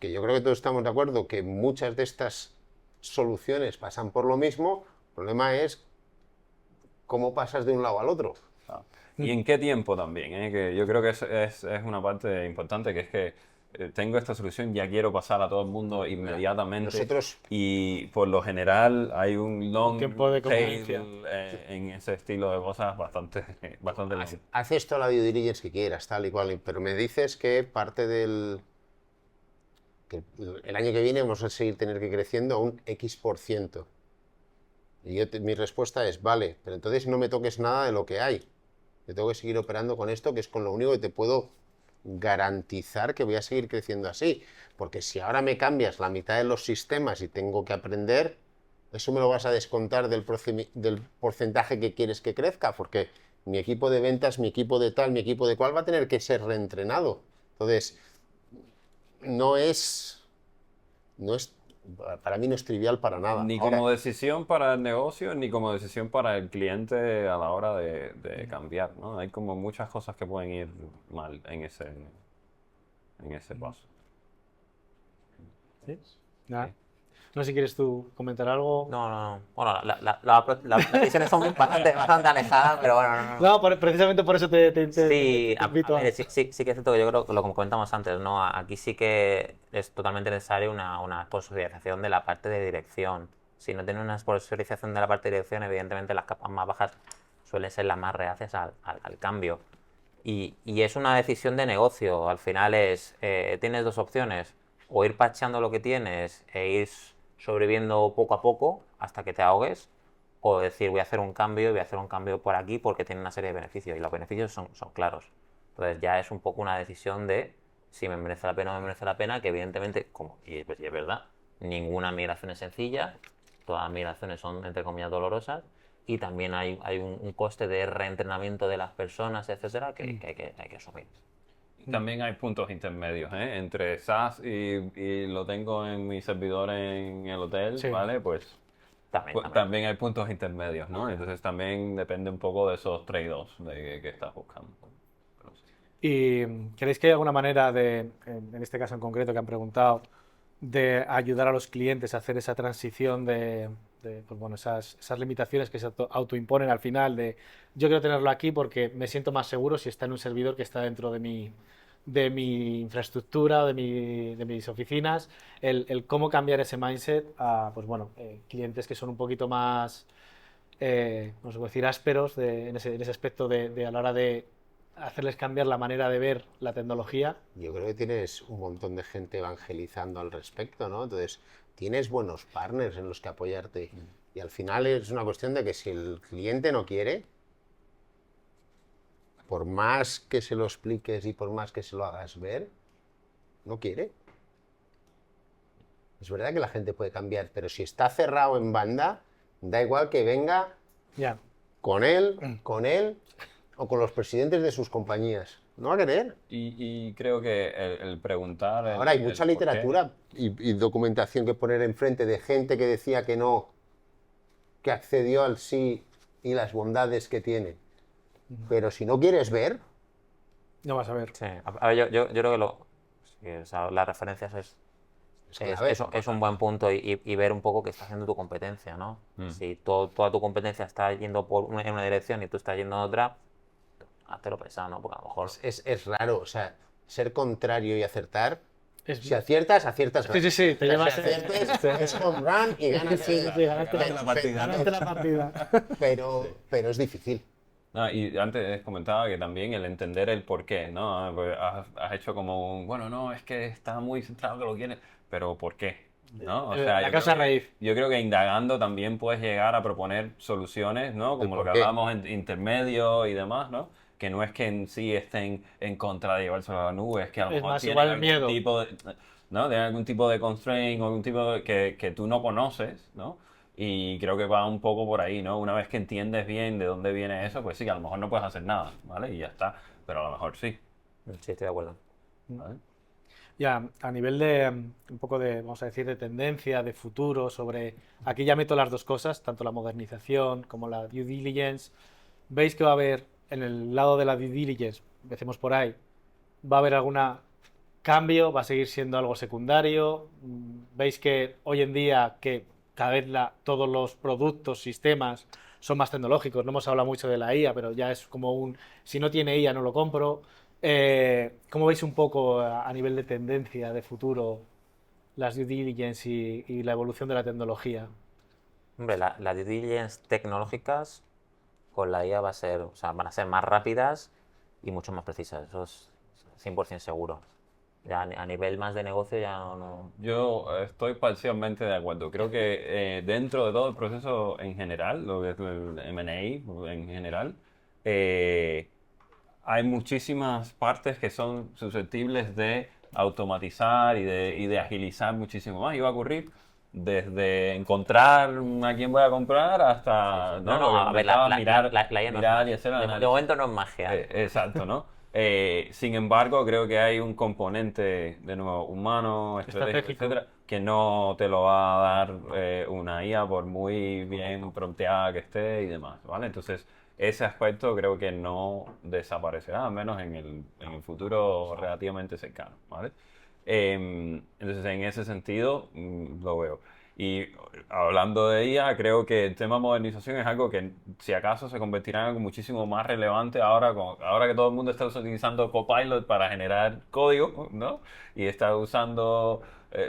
yo creo que todos estamos de acuerdo que muchas de estas soluciones pasan por lo mismo, el problema es cómo pasas de un lado al otro. ¿Y en qué tiempo también? Que yo creo que es una parte importante, que es que tengo esta solución, ya quiero pasar a todo el mundo inmediatamente. Nosotros- Y por lo general hay un long tiempo de tail convivencia. en ese estilo de cosas bastante largo. Haces toda la due diligence que quieras, tal y cual, pero me dices que parte que el año que viene vamos a seguir tener que ir creciendo a un X%. Y mi respuesta es, vale, pero entonces no me toques nada de lo que hay. Yo tengo que seguir operando con esto, que es con lo único que te puedo garantizar que voy a seguir creciendo así. Porque si ahora me cambias la mitad de los sistemas y tengo que aprender, eso me lo vas a descontar del porcentaje que quieres que crezca, porque mi equipo de ventas, mi equipo de tal, mi equipo de cual va a tener que ser reentrenado. Entonces, para mí no es trivial para nada. Ni Ahora, como decisión para el negocio, ni como decisión para el cliente a la hora de cambiar, ¿no? Hay como muchas cosas que pueden ir mal en ese... en ese paso. ¿Sí? Nada. No sé si quieres tú comentar algo. No. Bueno, las decisiones son bastante alejadas, pero bueno, no. No, precisamente por eso te Sí, invito a ver, sí que es cierto que yo creo que lo que comentamos antes, ¿no? Aquí sí que es totalmente necesaria una sponsorización de la parte de dirección. Si no tiene una sponsorización de la parte de dirección, evidentemente las capas más bajas suelen ser las más reacias al cambio. Y es una decisión de negocio. Al final tienes dos opciones: o ir parcheando lo que tienes e ir sobreviviendo poco a poco hasta que te ahogues, o decir voy a hacer un cambio y voy a hacer un cambio por aquí porque tiene una serie de beneficios y los beneficios son claros. Entonces ya es un poco una decisión de si me merece la pena o no me merece la pena, que evidentemente, y pues, es verdad, ninguna migración es sencilla, todas las migraciones son entre comillas dolorosas, y también hay un coste de reentrenamiento de las personas, etcétera, que hay que asumir. También hay puntos intermedios, ¿eh? Entre SaaS y lo tengo en mi servidor en el hotel, Sí. ¿vale? Pues También. también hay puntos intermedios, ¿no? Entonces también depende un poco de esos trade-offs que estás buscando. Pero sí. ¿Y creéis que hay alguna manera en este caso en concreto que han preguntado, de ayudar a los clientes a hacer esa transición pues bueno, esas limitaciones que se autoimponen al final de yo quiero tenerlo aquí porque me siento más seguro si está en un servidor que está dentro de mi infraestructura, de mis oficinas, el cómo cambiar ese mindset a pues bueno, clientes que son un poquito más, no sé cómo decir, ásperos en ese aspecto de a la hora de hacerles cambiar la manera de ver la tecnología? Yo creo que tienes un montón de gente evangelizando al respecto, ¿no? Entonces, tienes buenos partners en los que apoyarte. Y al final es una cuestión de que si el cliente no quiere, por más que se lo expliques y por más que se lo hagas ver, no quiere. Es verdad que la gente puede cambiar, pero si está cerrado en banda, da igual que venga Ya. con él o con los presidentes de sus compañías. No va a querer. Y creo que el preguntar... Ahora hay mucha el por qué, literatura y documentación que poner enfrente de gente que decía que no, que accedió al sí y las bondades que tiene. Pero si no quieres ver, No vas a ver. Sí, a ver, yo creo que sí, o sea, las referencias clave. es un buen punto y ver un poco qué está haciendo tu competencia, ¿no? Si toda tu competencia está yendo en una dirección y tú estás yendo en otra, háztelo pesado, ¿no? Porque a lo mejor... es raro, o sea, ser contrario y acertar. Es- Si aciertas, aciertas. Sí, sí, te llevas... Si aciertes, es home run y ganas. Sí, ganaste la partida, ¿no? ganaste la partida. Pero es difícil. No, y antes comentaba que también el entender el por qué, ¿no? Pues has hecho como un, bueno, no, es que está muy centrado que lo quiere, pero ¿por qué? ¿No? O sea, La yo causa creo que- raíz. Yo creo que indagando también puedes llegar a proponer soluciones, ¿no? Como lo que por qué. hablábamos en intermedio y demás, ¿no? Que no es que en sí estén en contra de llevárselo a la nube, es que a lo Es mejor más, tienen igual el algún miedo. tipo de, ¿no? De algún tipo de constraint o algún tipo que tú no conoces, ¿no? Y creo que va un poco por ahí, ¿no? Una vez que entiendes bien de dónde viene eso, pues sí, a lo mejor no puedes hacer nada, ¿vale? Y ya está, pero a lo mejor sí, Sí, estoy de acuerdo. ¿vale? Ya, a nivel de un poco de, vamos a decir, de tendencia, de futuro, sobre... Aquí ya meto las dos cosas, tanto la modernización como la due diligence. ¿Veis que va a haber, en el lado de la due diligence, empecemos por ahí, va a haber algún cambio? ¿Va a seguir siendo algo secundario? ¿Veis que hoy en día que cada vez todos los productos, sistemas son más tecnológicos? No hemos hablado mucho de la IA, pero ya es como si no tiene IA no lo compro. ¿Cómo veis un poco a nivel de tendencia, de futuro, las due diligence y la evolución de la tecnología? Hombre, las due diligence tecnológicas con la IA van a ser más rápidas y mucho más precisas, eso es 100% seguro. Ya a nivel más de negocio ya no... Yo estoy parcialmente de acuerdo. Creo que dentro de todo el proceso en general, lo que es el M&A en general, hay muchísimas partes que son susceptibles de automatizar y de agilizar muchísimo más. Y va a ocurrir desde encontrar a quién voy a comprar hasta No, lo que a ver, comentabas, mirar IA no es mirar y magia. hacer De análisis. momento no es magia. Exacto, ¿no? Sin embargo, creo que hay un componente, de nuevo, humano, estratégico, Estratégico. etcétera, que no te lo va a dar una IA por muy bien prompteada que esté y demás, ¿vale? Entonces, ese aspecto creo que no desaparecerá, al menos en el futuro relativamente cercano, ¿vale? Entonces, en ese sentido, lo veo. Y hablando de ella, creo que el tema modernización es algo que, si acaso, se convertirá en algo muchísimo más relevante ahora que todo el mundo está utilizando Copilot para generar código, ¿no? Y está usando,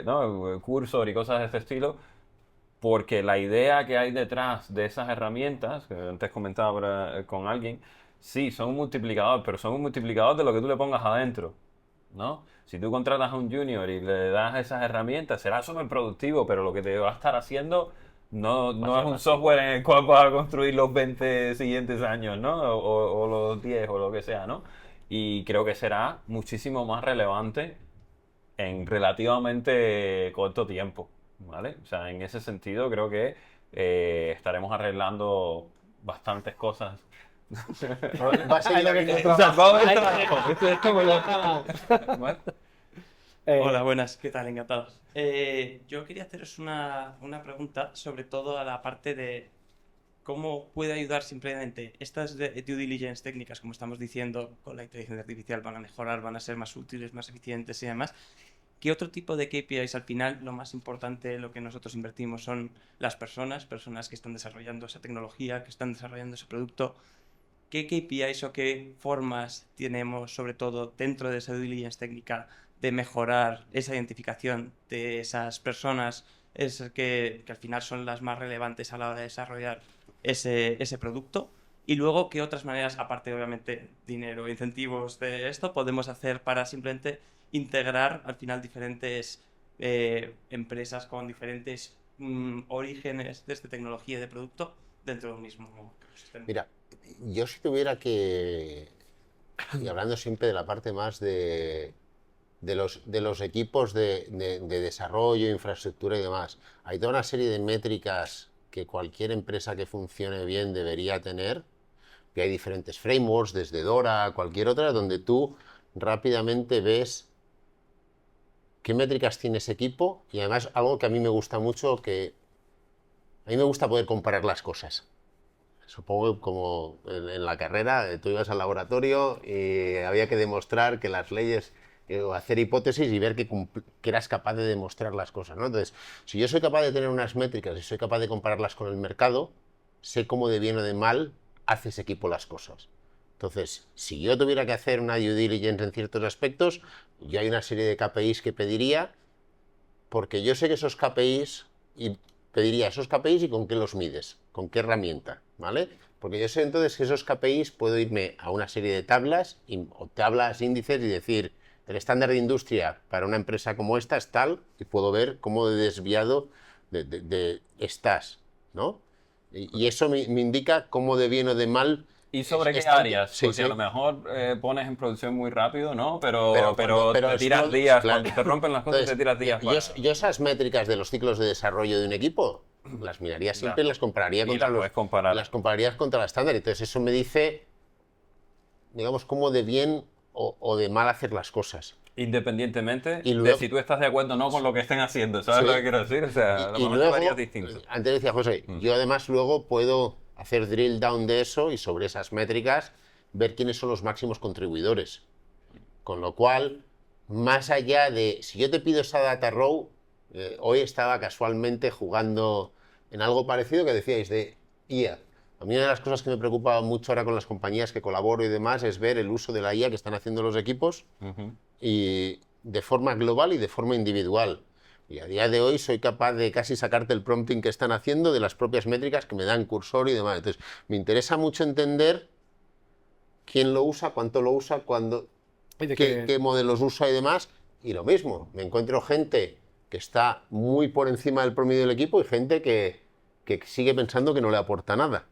¿no? Cursor y cosas de este estilo, porque la idea que hay detrás de esas herramientas, que antes comentaba con alguien, sí, son un multiplicador, pero son un multiplicador de lo que tú le pongas adentro, ¿no? Si tú contratas a un junior y le das esas herramientas, será súper productivo, pero lo que te va a estar haciendo no es un software en el cual vas a construir los 20 siguientes años, ¿no? O los 10 o lo que sea, ¿no? Y creo que será muchísimo más relevante en relativamente corto tiempo, ¿vale? O sea, en ese sentido creo que estaremos arreglando bastantes cosas. Va a seguir habiendo O sea, vamos a estar- esto es como ¿vale? Hola, buenas, ¿qué tal? Encantados. Yo quería haceros una pregunta, sobre todo a la parte de cómo puede ayudar simplemente estas due diligence técnicas, como estamos diciendo, con la inteligencia artificial van a mejorar, van a ser más útiles, más eficientes y demás. ¿Qué otro tipo de KPIs al final, lo más importante, lo que nosotros invertimos son las personas que están desarrollando esa tecnología, que están desarrollando ese producto? ¿Qué KPIs o qué formas tenemos, sobre todo dentro de esa due diligence técnica, de mejorar esa identificación de esas personas que al final son las más relevantes a la hora de desarrollar ese producto? Y luego, ¿qué otras maneras, aparte de obviamente dinero, incentivos de esto, podemos hacer para simplemente integrar al final diferentes empresas con diferentes orígenes de esta tecnología y de producto dentro del mismo ecosistema? Mira, yo si tuviera que, y hablando siempre de la parte más de los equipos de desarrollo, infraestructura y demás, hay toda una serie de métricas que cualquier empresa que funcione bien debería tener, que hay diferentes frameworks, desde Dora a cualquier otra, donde tú rápidamente ves qué métricas tiene ese equipo, y además algo que a mí me gusta mucho, que a mí me gusta poder comparar las cosas. Supongo como en la carrera, tú ibas al laboratorio y había que demostrar que las leyes, o hacer hipótesis y ver que eras capaz de demostrar las cosas, ¿no? Entonces, si yo soy capaz de tener unas métricas y soy capaz de compararlas con el mercado, sé cómo de bien o de mal hace ese equipo las cosas. Entonces, si yo tuviera que hacer una due diligence en ciertos aspectos, yo hay una serie de KPIs que pediría, porque yo sé que esos KPIs, y pediría esos KPIs y con qué los mides, con qué herramienta, ¿vale? Porque yo sé entonces que esos KPIs puedo irme a una serie de tablas, o tablas, índices, y decir, el estándar de industria para una empresa como esta es tal, y puedo ver cómo de desviado estás, ¿no? Y eso me indica cómo de bien o de mal. ¿Y sobre qué está- áreas? Sí, Porque sí. a lo mejor pones en producción muy rápido, ¿no? Pero Pero te tiras solo- días, claro. cuando te rompen las cosas te tiras días. Yo esas métricas de los ciclos de desarrollo de un equipo las miraría siempre y las compararía Y contra las puedes comparar. las compararías contra la estándar. Entonces eso me dice, digamos, cómo de bien o de mal hacer las cosas. Independientemente Y de luego- si tú estás de acuerdo o no con lo que estén haciendo, ¿sabes Sí. lo que quiero decir? O sea, a lo Y mejor luego, te varías distinto. antes decía José, yo además luego puedo hacer drill down de eso y sobre esas métricas ver quiénes son los máximos contribuidores. Con lo cual, más allá de, si yo te pido esa data row, hoy estaba casualmente jugando en algo parecido que decíais de IA. A mí una de las cosas que me preocupa mucho ahora con las compañías que colaboro y demás es ver el uso de la IA que están haciendo los equipos, y de forma global y de forma individual. Y a día de hoy soy capaz de casi sacarte el prompting que están haciendo de las propias métricas que me dan Cursor y demás. Entonces, me interesa mucho entender quién lo usa, cuánto lo usa, cuándo, Y de qué modelos usa y demás. Y lo mismo, me encuentro gente que está muy por encima del promedio del equipo y gente que sigue pensando que no le aporta nada.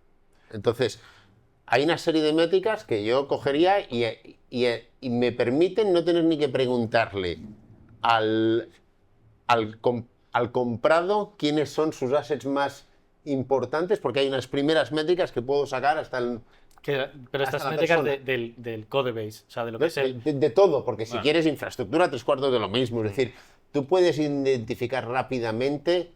Entonces, hay una serie de métricas que yo cogería y me permiten no tener ni que preguntarle al comprado quiénes son sus assets más importantes, porque hay unas primeras métricas que puedo sacar hasta el... pero estas hasta la métricas persona. del code base, o sea, de lo que es el... De todo, porque si Bueno. quieres infraestructura, 3/4 de lo mismo. Es decir, tú puedes identificar rápidamente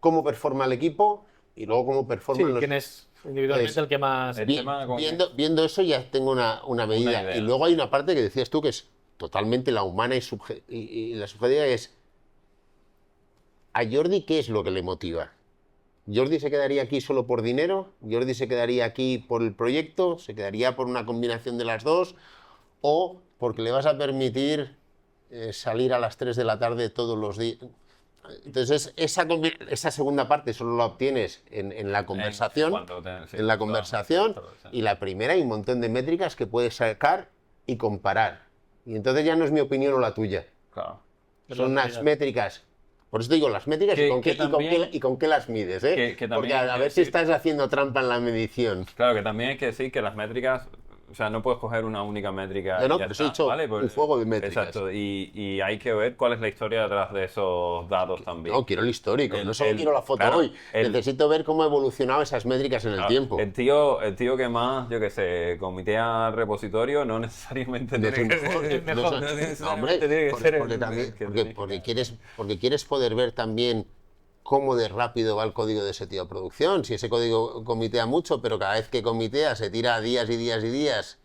cómo performa el equipo y luego cómo Sí, performan los... Individualmente Es- el que más... El Vi- tema con- viendo eso ya tengo una medida. idea. Y luego hay una parte que decías tú que es totalmente la humana y la subjetiva es a Jordi, ¿qué es lo que le motiva? ¿Jordi se quedaría aquí solo por dinero? ¿Jordi se quedaría aquí por el proyecto? ¿Se quedaría por una combinación de las dos? ¿O porque le vas a permitir salir a las 3 de la tarde todos los días? Entonces, esa segunda parte solo la obtienes en la conversación. En la conversación, y la primera hay un montón de métricas que puedes sacar y comparar. Y entonces ya no es mi opinión o la tuya. Claro. Son unas métricas. Por eso te digo, las métricas Que- y, con que qué, y con también- qué- y con qué las mides, ¿eh? que Porque también a hay ver que si decir- estás haciendo trampa en la medición. Claro, que también hay que decir que las métricas, o sea, no puedes coger una única métrica. No, y no, ya pero eso he está, dicho ¿vale? un juego de métricas. Exacto, y hay que ver cuál es la historia detrás de esos datos también. No, quiero el histórico, no solo quiero la foto claro, hoy. Necesito ver cómo ha evolucionado esas métricas en el tiempo. El tío que más, yo qué sé, comitea repositorio, no necesariamente No tiene es que mejor, ser. no No es- necesariamente no, hombre, tiene que ser porque el también- que porque- tiene que- porque quieres poder ver también cómo de rápido va el código de ese tío a producción. Si ese código comitea mucho, pero cada vez que comitea se tira días y días y días.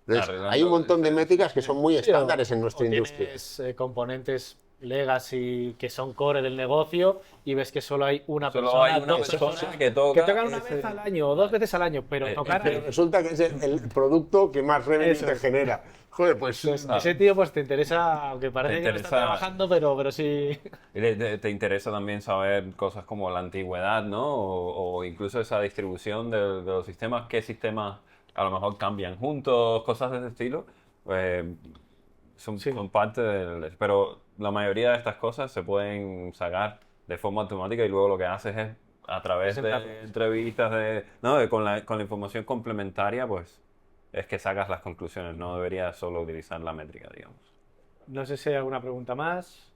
Entonces, Claro, hay un montón de métricas que son muy estándares en nuestra industria. Tienes componentes legacy que son core del negocio y ves que solo hay una Solo persona, hay una dos persona personas que toca tocan una ese- vez al año o 2 veces al año, pero tocar Pero resulta que es el producto que más revenue Eso te es. genera. Joder, pues ese tío pues te interesa, aunque parece que no está interesa- trabajando, pero sí. Y te interesa también saber cosas como la antigüedad, ¿no? O incluso esa distribución de los sistemas, qué sistemas a lo mejor cambian juntos, cosas de ese estilo. Pues, son parte del... Pero la mayoría de estas cosas se pueden sacar de forma automática y luego lo que haces es a través de Presentarlas. entrevistas, ¿no? Con la información complementaria, pues es que sacas las conclusiones. No deberías solo utilizar la métrica, digamos. No sé si hay alguna pregunta más.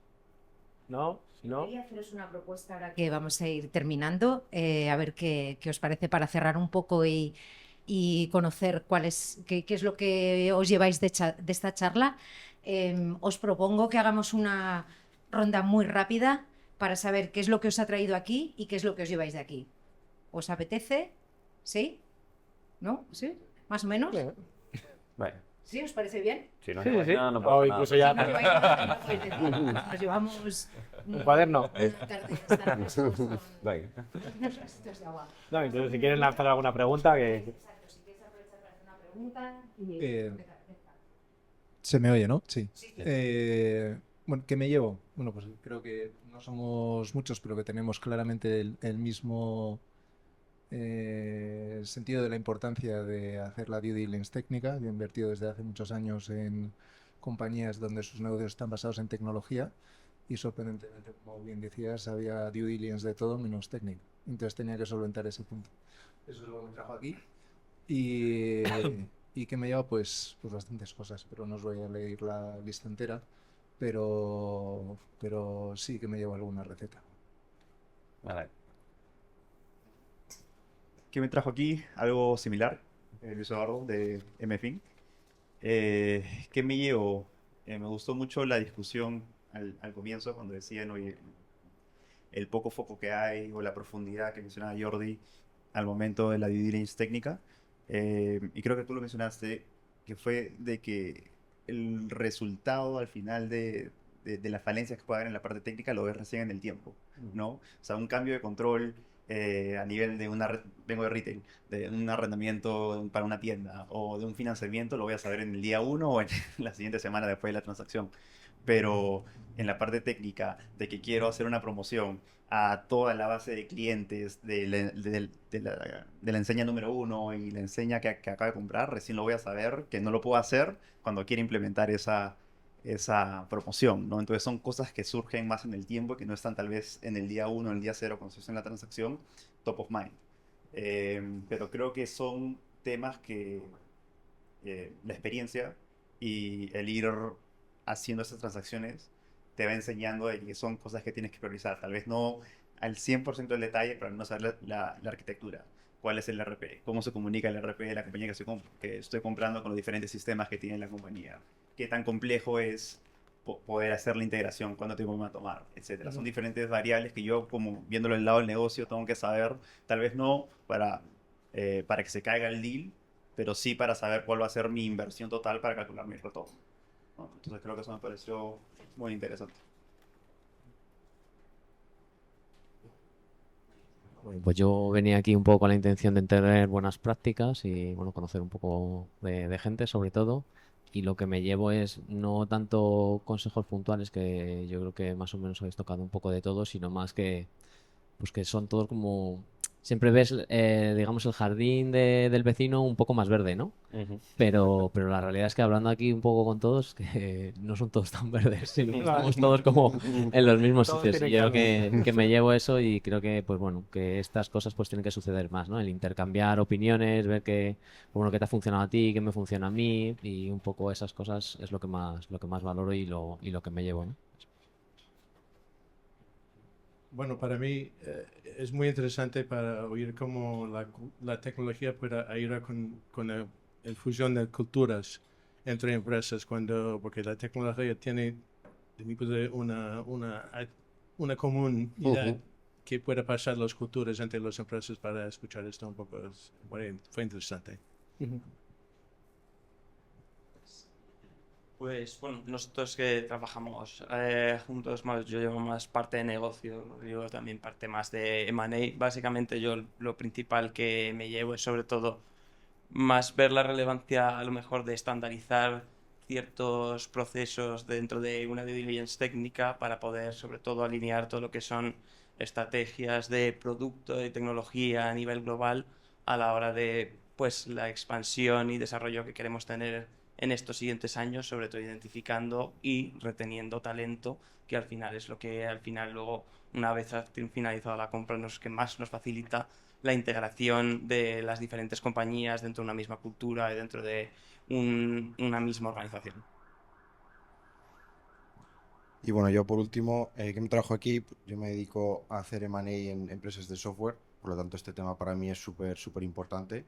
¿No? Si no. Quería haceros una propuesta ahora que vamos a ir terminando, a ver qué os parece para cerrar un poco y conocer qué es lo que os lleváis de esta charla. Os propongo que hagamos una ronda muy rápida para saber qué es lo que os ha traído aquí y qué es lo que os lleváis de aquí. ¿Os apetece? ¿Sí? ¿No? ¿Sí? ¿Más o menos? Bueno, ¿Sí? ¿Os parece bien? si no Sí, llevas sí. nada, no O pasa incluso nada. ya. No lleváis nada, pues nos llevamos Un cuaderno. una tarde estar con Venga. unos vasitos de agua. No, entonces si quieren lanzar alguna pregunta que. Exacto, si quieres aprovechar para hacer una pregunta y Eh, Se me oye, ¿no? Sí. Sí. Bueno, ¿qué me llevo? Bueno, pues creo que no somos muchos, pero que tenemos claramente el mismo sentido de la importancia de hacer la due diligence técnica. Yo he invertido desde hace muchos años en compañías donde sus negocios están basados en tecnología y sorprendentemente, como bien decías, había due diligence de todo menos técnica. Entonces tenía que solventar ese punto. Eso es lo que me trajo aquí. Y que me lleva pues bastantes cosas, pero no os voy a leer la lista entera, pero sí que me llevo alguna receta. Vale. ¿Qué me trajo aquí? Algo similar, Luis Eduardo de MFIN. ¿Qué me llevo? Me gustó mucho la discusión al comienzo cuando decían, oye, el poco foco que hay o la profundidad que mencionaba Jordi al momento de la due diligence técnica. Y creo que tú lo mencionaste, que fue de que el resultado al final de las falencias que puede haber en la parte técnica lo ves recién en el tiempo, ¿no? O sea, un cambio de control a nivel de vengo de retail, de un arrendamiento para una tienda o de un financiamiento, lo voy a saber en el día 1 o en la siguiente semana después de la transacción. Pero en la parte técnica de que quiero hacer una promoción a toda la base de clientes de la enseña número 1 y la enseña que acaba de comprar, recién lo voy a saber que no lo puedo hacer cuando quiera implementar esa promoción, ¿no? Entonces son cosas que surgen más en el tiempo y que no están tal vez en el día 1 o en el día 0 cuando se hace la transacción, top of mind. Pero creo que son temas que la experiencia y el ir haciendo esas transacciones te va enseñando de que son cosas que tienes que priorizar. Tal vez no al 100% del detalle, pero no saber la arquitectura. ¿Cuál es el RP? ¿Cómo se comunica el RP de la compañía que estoy comprando con los diferentes sistemas que tiene la compañía? ¿Qué tan complejo es poder hacer la integración? ¿Cuánto tiempo me va a tomar? Etcétera. Son diferentes variables que yo, como viéndolo del lado del negocio, tengo que saber. Tal vez no para para que se caiga el deal, pero sí para saber cuál va a ser mi inversión total para calcular mi retorno, ¿no? Entonces creo que eso me pareció muy interesante. Bueno, pues yo venía aquí un poco con la intención de tener buenas prácticas y bueno, conocer un poco de gente sobre todo. Y lo que me llevo es no tanto consejos puntuales, que yo creo que más o menos habéis tocado un poco de todo, sino más que pues que son todos como... Siempre ves, digamos, el jardín del vecino un poco más verde, ¿no? Pero la realidad es que hablando aquí un poco con todos, que no son todos tan verdes, sino que estamos todos como en los mismos Todos sitios. Y tienen yo creo camino. que me llevo eso y creo que, pues bueno, que estas cosas pues tienen que suceder más, ¿no? El intercambiar opiniones, ver qué, bueno, qué te ha funcionado a ti, qué me funciona a mí y un poco esas cosas es lo que más valoro y lo que me llevo, ¿no? Bueno, para mí es muy interesante para oír cómo la tecnología puede ayudar con el fusión de culturas entre empresas, porque la tecnología tiene de mi punto de vista, una comunidad que pueda pasar las culturas entre las empresas. Para escuchar esto un poco fue interesante. Pues bueno, nosotros que trabajamos juntos, más, yo llevo más parte de negocio, yo también parte más de M&A. Básicamente yo lo principal que me llevo es sobre todo más ver la relevancia a lo mejor de estandarizar ciertos procesos dentro de una due diligence técnica para poder sobre todo alinear todo lo que son estrategias de producto y tecnología a nivel global a la hora de pues la expansión y desarrollo que queremos tener en estos siguientes años, sobre todo identificando y reteniendo talento, que al final es lo que al final luego, una vez finalizada la compra, que más nos facilita la integración de las diferentes compañías dentro de una misma cultura y dentro de una misma organización. Y bueno, yo por último, ¿qué me trajo aquí? Yo me dedico a hacer M&A en empresas de software, por lo tanto este tema para mí es súper importante.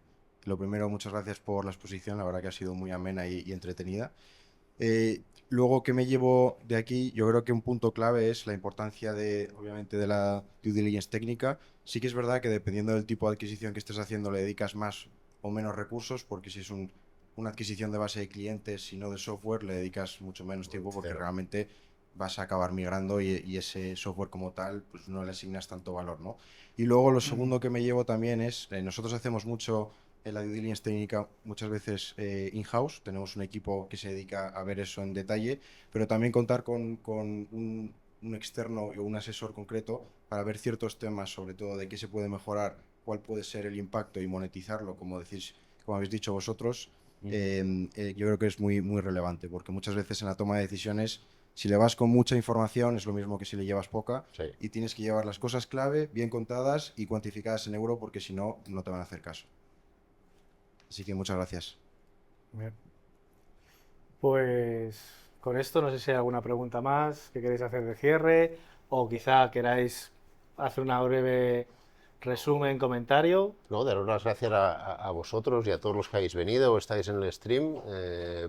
Lo primero, muchas gracias por la exposición, la verdad que ha sido muy amena y entretenida. Luego, ¿qué me llevo de aquí? Yo creo que un punto clave es la importancia obviamente, de la due diligence técnica. Sí que es verdad que dependiendo del tipo de adquisición que estés haciendo, le dedicas más o menos recursos, porque si es una adquisición de base de clientes y no de software, le dedicas mucho menos tiempo porque realmente vas a acabar migrando y ese software como tal, pues no le asignas tanto valor, ¿no? Y luego lo segundo que me llevo también es, nosotros hacemos mucho en la due diligence técnica, muchas veces in-house, tenemos un equipo que se dedica a ver eso en detalle, pero también contar con un externo o un asesor concreto para ver ciertos temas, sobre todo de qué se puede mejorar, cuál puede ser el impacto y monetizarlo, como habéis dicho vosotros. Yo creo que es muy relevante, porque muchas veces en la toma de decisiones, si le vas con mucha información, es lo mismo que si le llevas poca, y tienes que llevar las cosas clave, bien contadas y cuantificadas en euro, porque si no, no te van a hacer caso. Así que muchas gracias. Bien. Pues con esto no sé si hay alguna pregunta más que queréis hacer de cierre o quizá queráis hacer una breve resumen, comentario. No, daros las gracias a vosotros y a todos los que habéis venido o estáis en el stream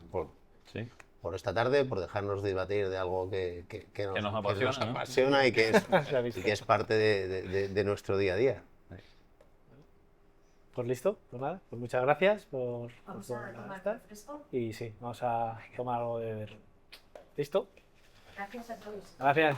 por esta tarde, por dejarnos debatir de algo que nos apasiona, ¿no? y que es parte de nuestro día a día. Pues listo, pues nada, pues muchas gracias Vamos a tomar estar. refresco. Y sí, vamos a tomar algo de beber. ¿Listo? Gracias a todos. Gracias.